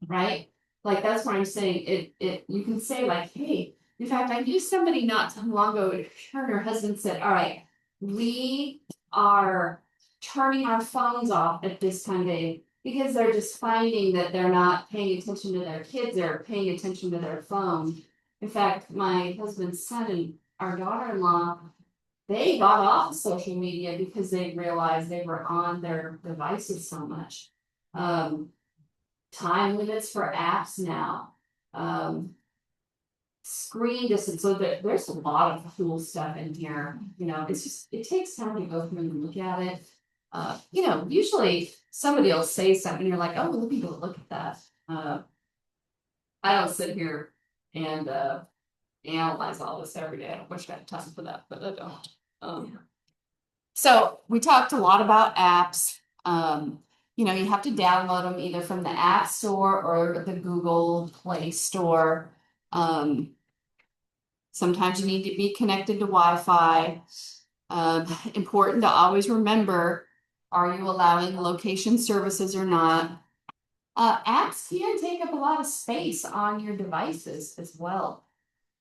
right? Like that's what I'm saying. You can say like, hey, in fact, I knew somebody not too long ago, her and her husband said, all right, we are turning our phones off at this time of day because they're just finding that they're not paying attention to their kids, they're paying attention to their phone. In fact, my husband's son and our daughter-in-law, they got off social media because they realized they were on their devices so much. Time limits for apps now. Screen distance, so there's a lot of cool stuff in here, you know, it's just, it takes time to go through and look at it. You know, usually somebody will say something, and you're like, oh, let me go look at that. I don't sit here and analyze all this every day. I wish I had time for that, but I don't. So we talked a lot about apps. You know, you have to download them either from the App Store or the Google Play Store. Sometimes you need to be connected to Wi-Fi. Important to always remember, are you allowing location services or not? Apps can take up a lot of space on your devices as well.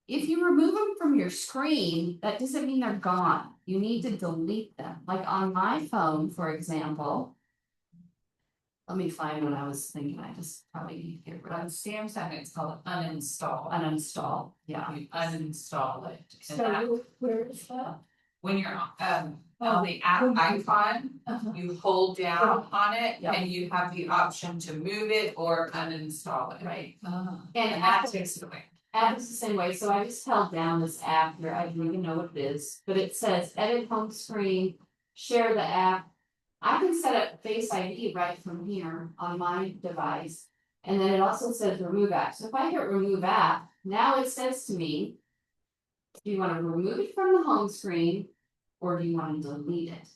If you remove them from your screen, that doesn't mean they're gone. You need to delete them. Like on my phone, for example. Let me find what I was thinking. I just probably need to get rid On of Samsung, it's called uninstall. uninstall. Yeah. You uninstall it. And So where is that? when you're on the app icon, Uh-huh. you hold down on it Yep. and you have the option to move it or uninstall it. Right. Uh, And And that Apple, takes it away. Apple's the same way. So I just held down this app here. I don't even know what it is, but it says edit home screen, share the app. I can set up Face ID right from here on my device. And then it also says remove app. So if I hit remove app, now it says to me, do you want to remove it from the home screen or do you want to delete it?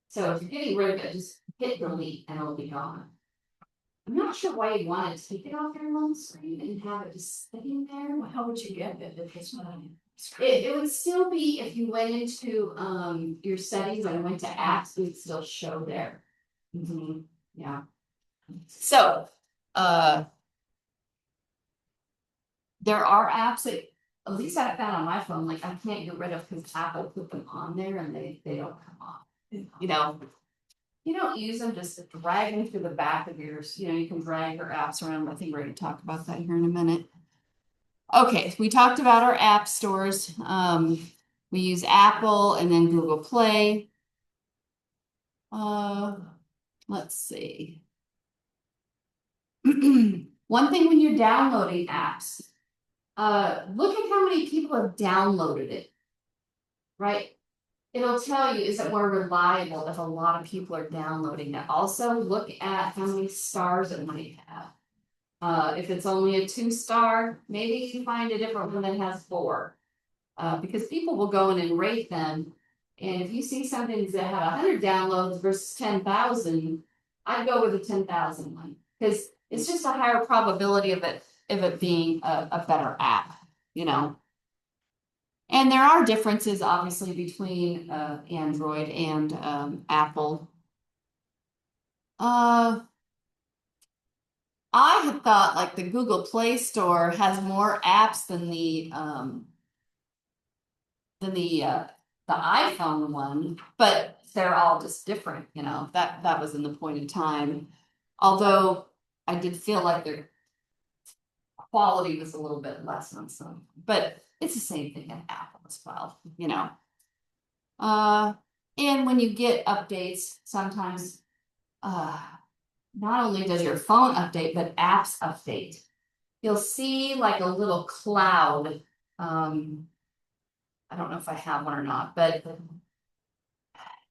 So if you're getting rid of it, just hit delete and it'll be gone. I'm not sure why you want to take it off your home screen and have it just sitting there. well, how would you get it if it's not on? It would still be, if you went into your settings and went to apps, it would still show there. Yeah. So, there are apps that, at least I found on my phone, like I can't get rid of because Apple put them on there and they don't come off. You know, you don't use them, just drag them through the back of yours, you know, you can drag your apps around. I think we're gonna talk about that here in a minute. Okay, we talked about our app stores. We use Apple and then Google Play. Let's see. One thing when you're downloading apps, look at how many people have downloaded it. Right? It'll tell you, is it more reliable if a lot of people are downloading it? Also, look at how many stars it might have. If it's only a 2-star, maybe you find a different one that has 4. Because people will go in and rate them. And if you see something that had 100 downloads versus 10,000, I'd go with the 10,000 one. Because it's just a higher probability of it being a better app, you know. And there are differences obviously between Android and Apple. I had thought like the Google Play Store has more apps than the iPhone one, but they're all just different, you know. That was in the point in time. Although I did feel like their quality was a little bit less on some, but it's the same thing at Apple as well, you know. And when you get updates, sometimes not only does your phone update, but apps update. You'll see like a little cloud. I don't know if I have one or not, but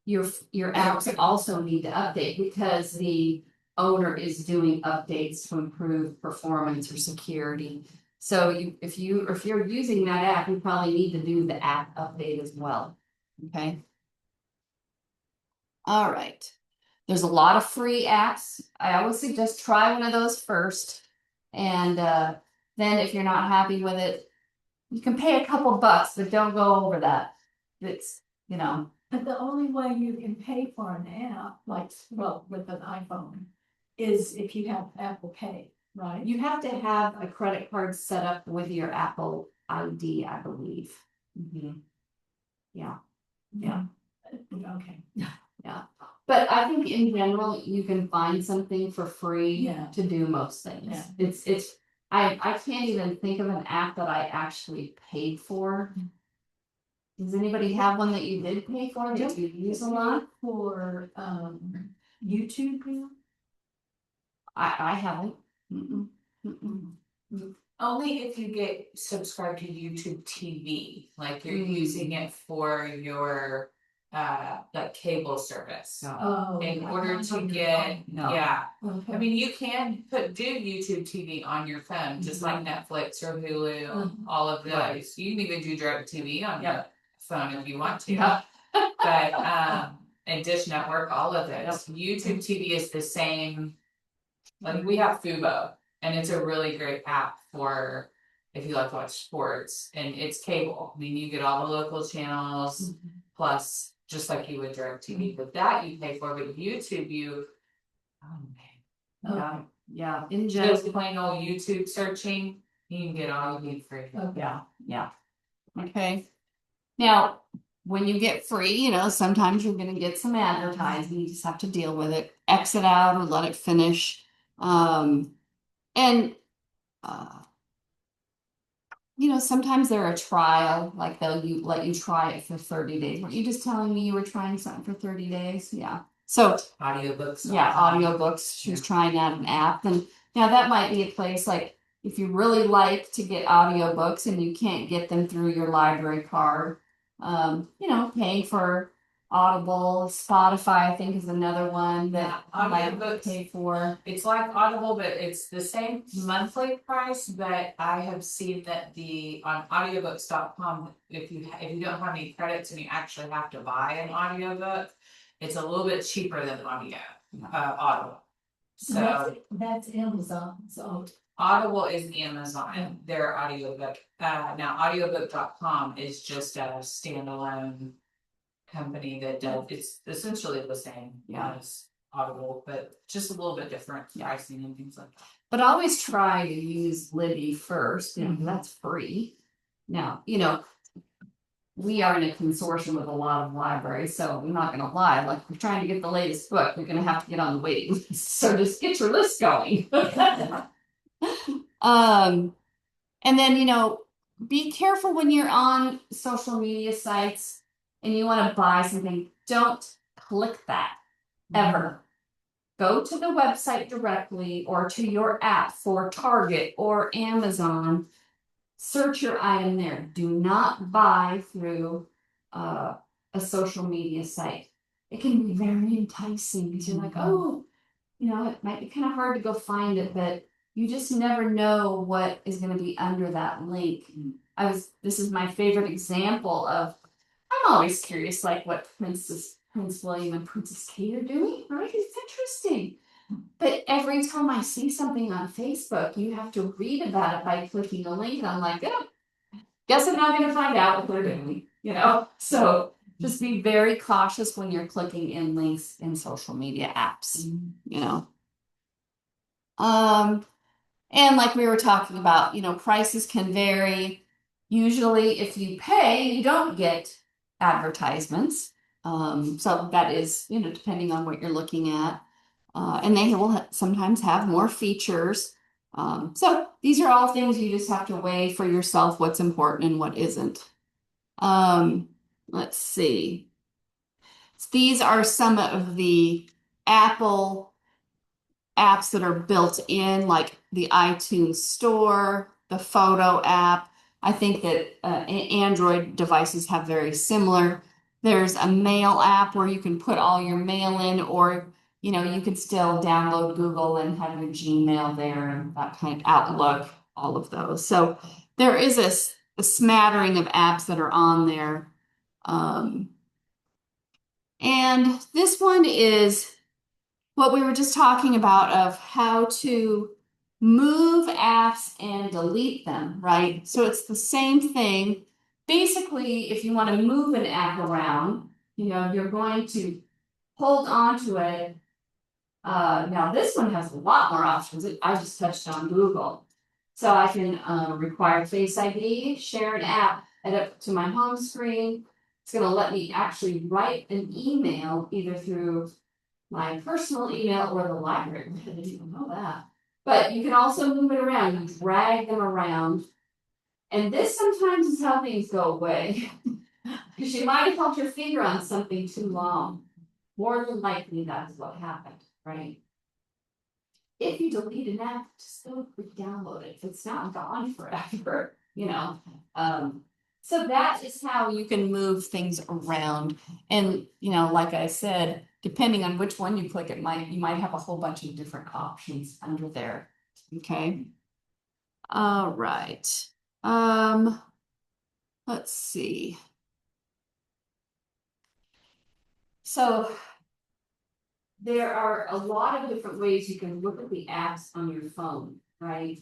your apps also need to update because the owner is doing updates to improve performance or security. So if you're using that app, you probably need to do the app update as well. Okay. All right. There's a lot of free apps. I always suggest try one of those first. And then if you're not happy with it, you can pay a couple bucks, but don't go over that. It's, you know. But the only way you can pay for an app, like, well, with an iPhone, is if you have Apple Pay, right? You have to have a credit card set up with your Apple ID, I believe. Yeah. Yeah. Okay. Yeah. But I think in general, you can find something for free Yeah. to do most things. Yeah. I can't even think of an app that I actually paid for. Does anybody have one that you did pay for that you use a lot? For YouTube now? I haven't. Mm-mm. Mm-mm. Only if you get subscribed to YouTube TV, like you're Mm. using it for your like cable service. Oh. In order to on your get, phone. No. yeah, Okay. I mean, you can do YouTube TV on your phone, just like Netflix or Hulu, Mhm. all of those. Right. You can even do direct TV on Yep. your phone if you want to. Yeah. But and Dish Network, all of those. YouTube TV is the same. Like we have Fubo, and it's a really great app for if you like to watch sports, and it's cable. I mean, you get all the local channels plus just like you would DirecTV, but that you pay for. But YouTube, Yeah. Yeah. In general. just plain old YouTube searching, you can get all you need free. Yeah, yeah. Okay. Now, when you get free, you know, sometimes you're gonna get some advertising, you just have to deal with it, exit out or let it finish. And you know, sometimes they're a trial, like let you try it for 30 days. Weren't you just telling me you were trying something for 30 days? Yeah. So Audiobooks. yeah, audiobooks. She was trying out an app. And now that might be a place like if you really like to get audiobooks and you can't get them through your library card, you know, paying for Audible, Spotify, I think is another one that Yeah, you might audiobooks. pay for. It's like Audible, but it's the same monthly price, but I have seen that on audiobooks.com, if you don't have any credits and you actually have to buy an audiobook, it's a little bit cheaper than Audible. So That's Amazon, so. Audible is Amazon, their audiobook. Now audiobook.com is just a standalone company that does, it's essentially the same as Audible, but just a little bit different pricing and things like that. But always try to use Libby first, you know, that's free. Now, you know, we are in a consortium with a lot of libraries, so I'm not gonna lie, like if you're trying to get the latest book, you're gonna have to get on the waiting list. So just get your list going. And then, you know, be careful when you're on social media sites and you want to buy something, don't click that ever. Go to the website directly or to your app for Target or Amazon. Search your item there. Do not buy through a social media site. It can be very enticing because you're like, oh, you know, it might be kind of hard to go find it, but you just never know what is gonna be under that link. This is my favorite example of, I'm always curious, like what Prince William and Princess Kate are doing, right? It's interesting. But every time I see something on Facebook, you have to read about it by clicking a link, and I'm like, oh, guess I'm not gonna find out what they're doing, you know? So just be very cautious when you're clicking in links in social media apps, you know? And like we were talking about, prices can vary. Usually if you pay, you don't get advertisements. So that is, depending on what you're looking at. And they will sometimes have more features. So these are all things you just have to weigh for yourself what's important and what isn't. Let's see. These are some of the Apple apps that are built in, like the iTunes Store, the Photo app. I think that Android devices have very similar. There's a mail app where you can put all your mail in, or you can still download Google and have your Gmail there and that kind of Outlook, all of those. So there is a smattering of apps that are on there. And this one is what we were just talking about, of how to move apps and delete them, right? So it's the same thing. Basically, if you want to move an app around, you're going to hold on to it. Now this one has a lot more options. I just touched on Google. So I can require Face ID, share an app, head up to my home screen. It's going to let me actually write an email either through my personal email or the library. I didn't even know that. But you can also move it around. You drag them around. And this sometimes is how things go away. Because you might have held your finger on something too long. More than likely, that's what happened, right? If you delete an app, just go re-download it. If it's not gone forever, So that is how you can move things around. And, like I said, depending on which one you click, you might have a whole bunch of different options under there. Okay. All right. Let's see. So there are a lot of different ways you can look at the apps on your phone, right?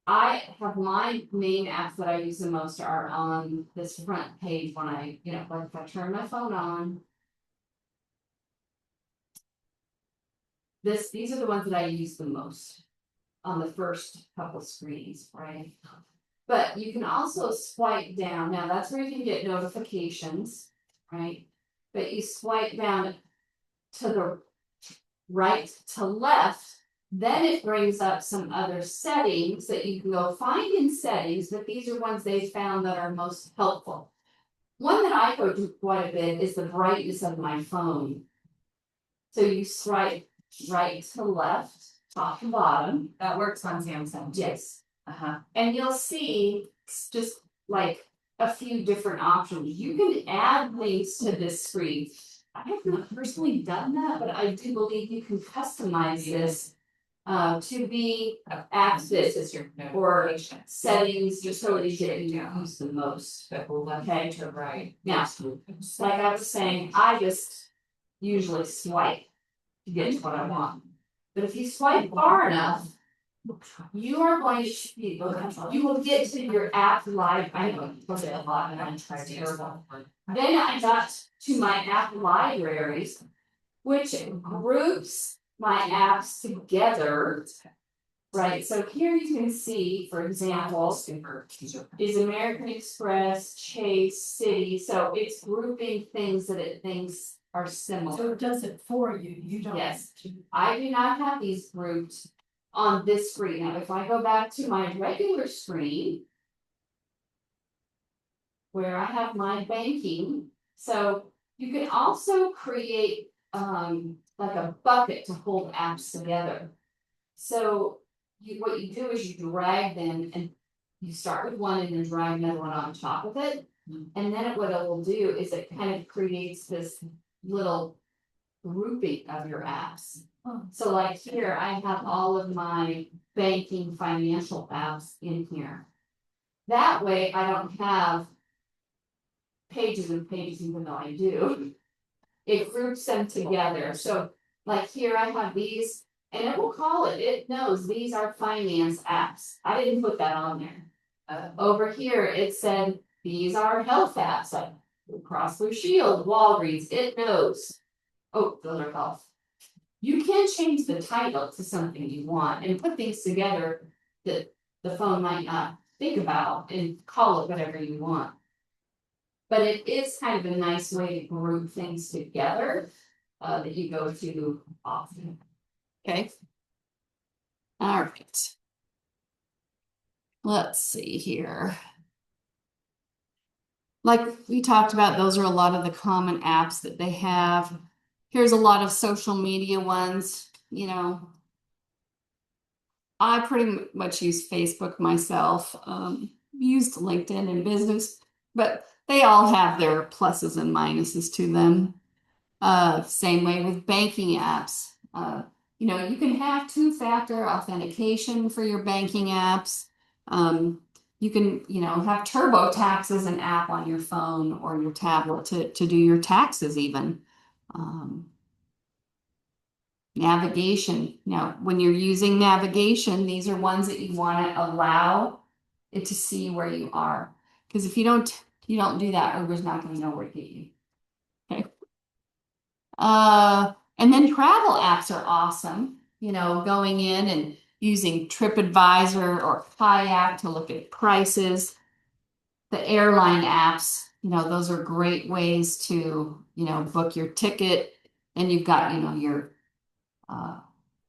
I have my main apps that I use the most are on this front page when like if I turn my phone on. These are the ones that I use the most on the first couple screens, right? But you can also swipe down. Now that's where you can get notifications, right? But you swipe down to the right to left, then it brings up some other settings that you can go find in settings, but these are ones they found that are most helpful. One that I go to quite a bit is the brightness of my phone. So you swipe right to left, top to bottom. That works on Samsung. Yes. And you'll see just like a few different options. You can add links to this screen. I have not personally done that, but I do believe you can customize this to be apps that or settings, utilities that you use the most. Okay, to right. Now, like I was saying, I just usually swipe to get to what I want. But if you swipe far enough, you are going to you will get to your app live. I know it's a lot, and I'm trying to terrible. Then I got to my app libraries, which groups my apps together. Right, so here you can see, for example, is American Express, Chase, Citi. So it's grouping things that it thinks are similar. So it does it for you, you don't. Yes, I do not have these grouped on this screen. Now, if I go back to my regular screen, where I have my banking, so you can also create like a bucket to hold apps together. So what you do is you drag them, and you start with one and then drag another one on top of it. And then what it will do is it kind of creates this little grouping of your apps. Oh. So like here, I have all of my banking financial apps in here. That way I don't have pages and pages, even though I do. It groups them together, so like here I have these, and it will call it knows these are finance apps, I didn't put that on there. Over here, it said, these are health apps, like Blue Cross Blue Shield, Walgreens, it knows. Oh, those are health. You can change the title to something you want and put things together that the phone might not think about and call it whatever you want. But it is kind of a nice way to group things together, that you go to often. Okay. All right. Let's see here. Like we talked about, those are a lot of the common apps that they have. Here's a lot of social media ones, you know. I pretty much use Facebook myself, used LinkedIn in business, but they all have their pluses and minuses to them. Same way with banking apps. You know, you can have two-factor authentication for your banking apps. You can, you know, have TurboTax as an app on your phone or your tablet to do your taxes even. Navigation. Now, when you're using navigation, these are ones that you want to allow it to see where you are. Because if you don't do that, Uber's not going to know where to get you. Okay. And then travel apps are awesome. You know, going in and using TripAdvisor or Kayak to look at prices. The airline apps, you know, those are great ways to, you know, book your ticket. And you've got, you know, your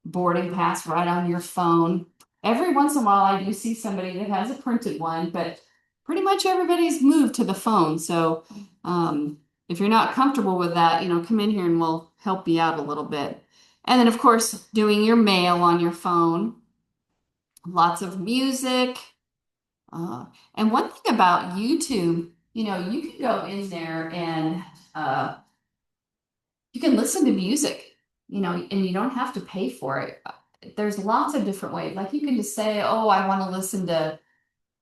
boarding pass right on your phone. Every once in a while, I do see somebody that has a printed one, but pretty much everybody's moved to the phone. So if you're not comfortable with that, you know, come in here and we'll help you out a little bit. And then, of course, doing your mail on your phone. Lots of music. And one thing about YouTube, you know, you can go in there and you can listen to music, you know, and you don't have to pay for it. There's lots of different ways. Like you can just say, oh, I want to listen to,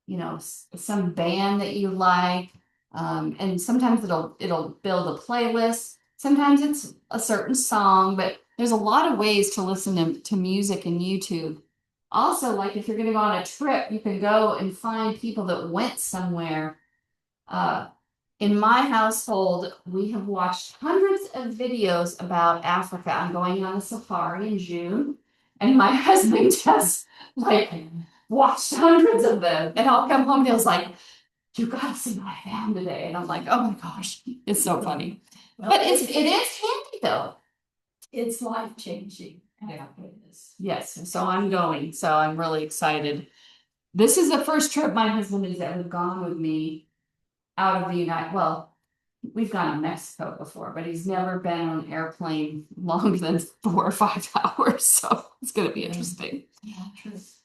you know, some band that you like. And sometimes it'll build a playlist. Sometimes it's a certain song, but there's a lot of ways to listen to music in YouTube. Also, like if you're going to go on a trip, you can go and find people that went somewhere. In my household, we have watched hundreds of videos about Africa. I'm going on a safari in June, and my husband just like watched hundreds of them. And I'll come home and he's like, you gotta see what I found today. And I'm like, oh my gosh, it's so funny. But it is handy though. It's life-changing. Yeah. Yes, so I'm going, so I'm really excited. This is the first trip my husband has ever gone with me out of the well, we've gone to Mexico before, but he's never been on an airplane longer than 4 or 5 hours, so it's gonna be interesting.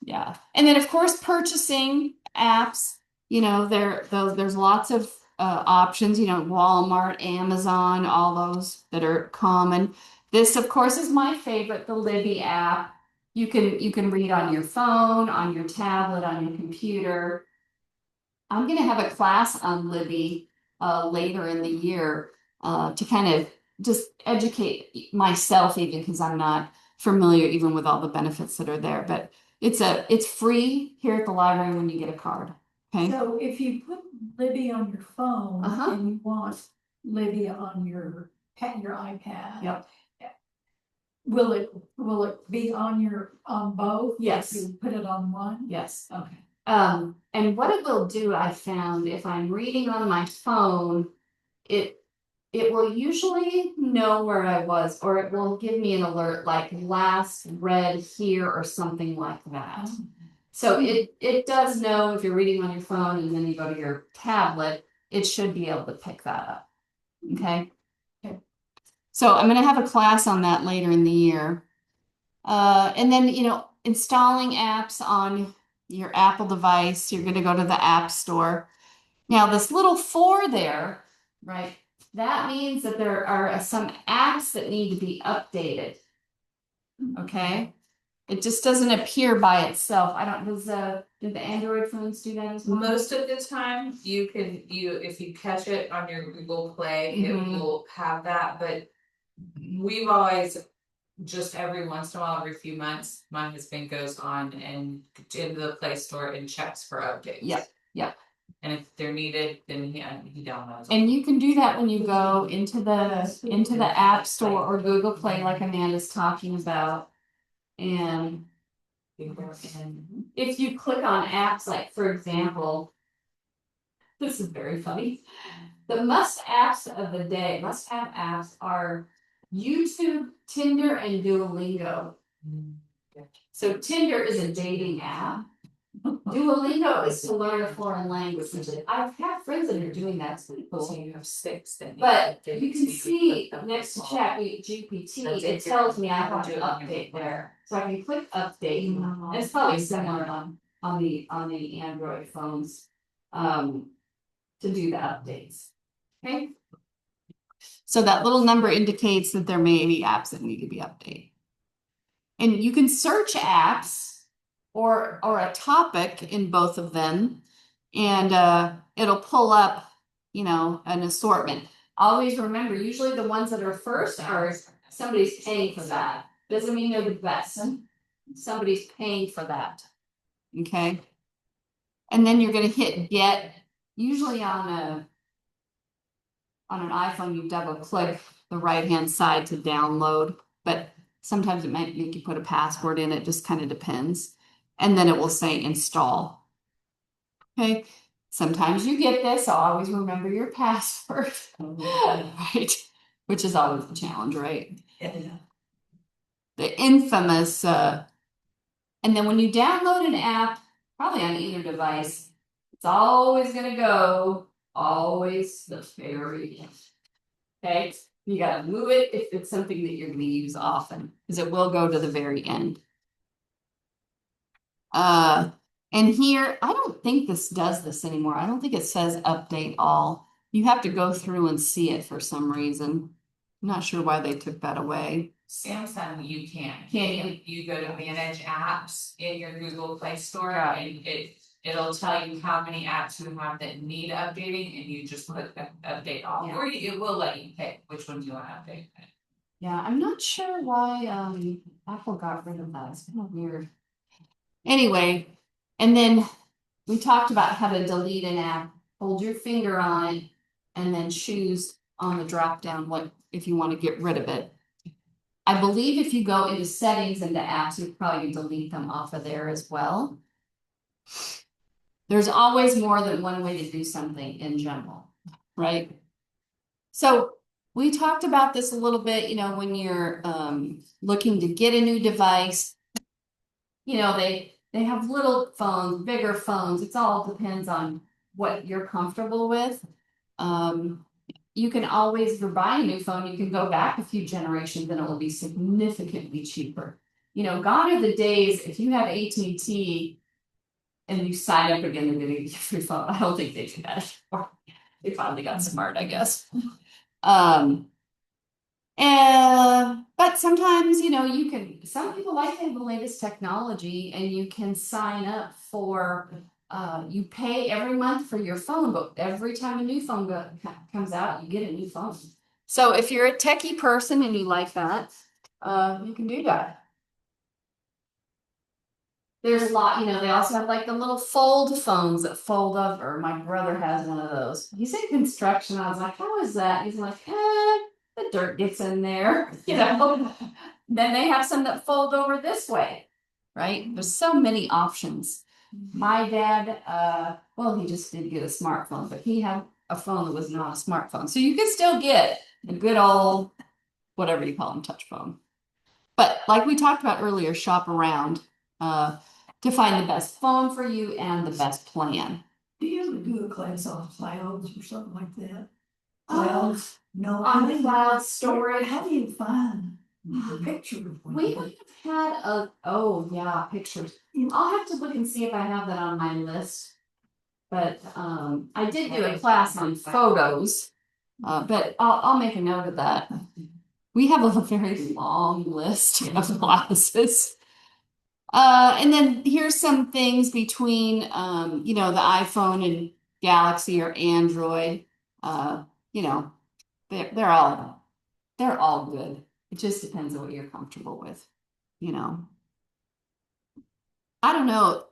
Yeah, and then of course purchasing apps, you know, there's lots of options, you know, Walmart, Amazon, all those that are common. This, of course, is my favorite, the Libby app. You can read on your phone, on your tablet, on your computer. I'm going to have a class on Libby later in the year to kind of just educate myself, even because I'm not familiar even with all the benefits that are there. But it's free here at the library when you get a card. Okay. So if you put Libby on your phone and you want Libby on your iPad. Yep. Will it be on both? Yes. If you put it on one? Yes. Okay. And what it will do, I found, if I'm reading on my phone, it will usually know where I was, or it will give me an alert like last read here or something like that. So it does know if you're reading on your phone and then you go to your tablet, it should be able to pick that up. Okay. So I'm going to have a class on that later in the year. And then, you know, installing apps on your Apple device, you're going to go to the App Store. Now, this little 4 there, right? that means that there are some apps that need to be updated. Okay? It just doesn't appear by itself. I don't, do the Android phones do that as well? Most of the time, if you catch it on your Google Play, it Mhm. will have that, but we've always, just every once in a while, every few months, my husband goes on and into the Play Store and checks for updates. Yep, yep. And if they're needed, then he downloads. And you can do that when you go into the App Store or Google Play, like Amanda's talking about. And if you click on apps, like for example, this is very funny. The must have apps are YouTube, Tinder, and Duolingo. So Tinder is a dating app. Duolingo is to learn a foreign language. I've had friends that are doing that. It's pretty So cool. you have 6 then. But you can see next to ChatGPT, it tells me I have to update there. So I can click update. And it's probably similar on the Android phones. To do the updates. Okay. So that little number indicates that there may be apps that need to be updated. And you can search apps or a topic in both of them, and it'll pull up, an assortment. Always remember, usually the ones that are first are somebody's paying for that. Doesn't mean they're the best. Somebody's paying for that. Okay. And then you're going to hit get. Usually on an iPhone, you double click the right hand side to download, but sometimes it might make you put a password in. It just kind of depends. And then it will say install. Okay. Sometimes you get this. So always remember your password. Right. Which is always a challenge, right? The infamous, and then when you download an app, probably on either device, it's always gonna go, always the very end. Okay, you gotta move it if it's something that you're gonna use often, because it will go to the very end. And here, I don't think this does this anymore. I don't think it says update all. You have to go through and see it for some reason. I'm not sure why they took that away. Samsung, you can. Can you? You go to manage apps in your Google Play Store Yeah. and it'll tell you how many apps you have that need updating and you just click update all. Yeah. Or it will let you pick which ones you want to update. Yeah, I'm not sure why Apple got rid of that. It's kind of weird. Anyway, and then we talked about how to delete an app. Hold your finger on it and then choose on the drop down what if you want to get rid of it. I believe if you go into settings into apps, you probably delete them off of there as well. There's always more than one way to do something in general, right? So we talked about this a little bit, when you're looking to get a new device, they have little phones, bigger phones. It all depends on what you're comfortable with. You can always, if you're buying a new phone, you can go back a few generations and it will be significantly cheaper. Gone are the days, if you have AT&T and you sign up again, they're going to give you your phone. I don't think they do that. They finally got smart, I guess. But sometimes, some people like to have the latest technology and you can sign up for, you pay every month for your phone, but every time a new phone comes out, you get a new phone. So if you're a techie person and you like that, you can do that. There's a lot, they also have like the little fold phones that fold over. My brother has one of those. He's in construction. I was like, how is that? He's like, the dirt gets in there, Then they have some that fold over this way, right? There's so many options. My dad, he just did get a smartphone, but he had a phone that was not a smartphone. So you can still get a good old, whatever you call them, touch phone. But like we talked about earlier, shop around to find the best phone for you and the best plan. Do you ever do a class on clouds or something like that? Clouds? No. On the cloud storage. How do you find the picture? We might have had pictures. I'll have to look and see if I have that on my list. But I did do a class on photos. But I'll make a note of that. We have a very long list of classes. And then here's some things between, you know, the iPhone and Galaxy or Android. You know, they're all good. It just depends on what you're comfortable with, you know. I don't know,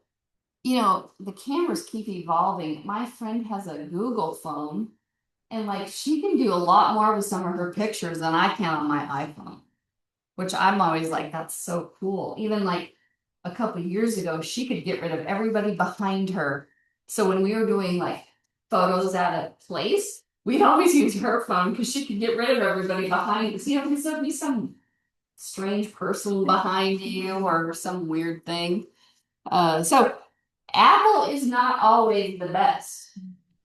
you know, the cameras keep evolving. My friend has a Google phone, and like she can do a lot more with some of her pictures than I can on my iPhone, which I'm always like, that's so cool. Even like a couple years ago, she could get rid of everybody behind her. So when we were doing like photos at a place, we'd always use her phone because she could get rid of everybody behind us. You know, because there'd be some strange person behind you or some weird thing. So Apple is not always the best.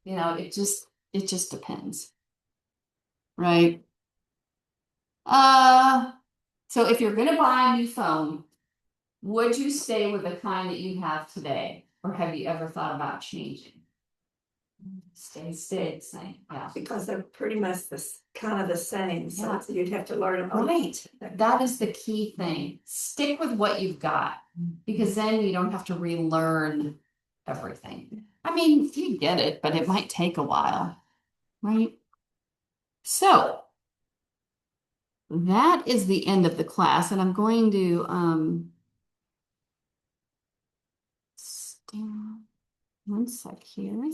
You know, it just depends. Right. So if you're gonna buy a new phone, would you stay with the kind that you have today? Or have you ever thought about changing? Stay the same, yeah. Because they're pretty much kind of the same, so Yeah. you'd have to learn them. Right, that is the key thing. Stick with what you've got, because then you don't have to relearn everything. I mean, you get it, but it might take a while, right? So that is the end of the class, and I'm going to one sec here.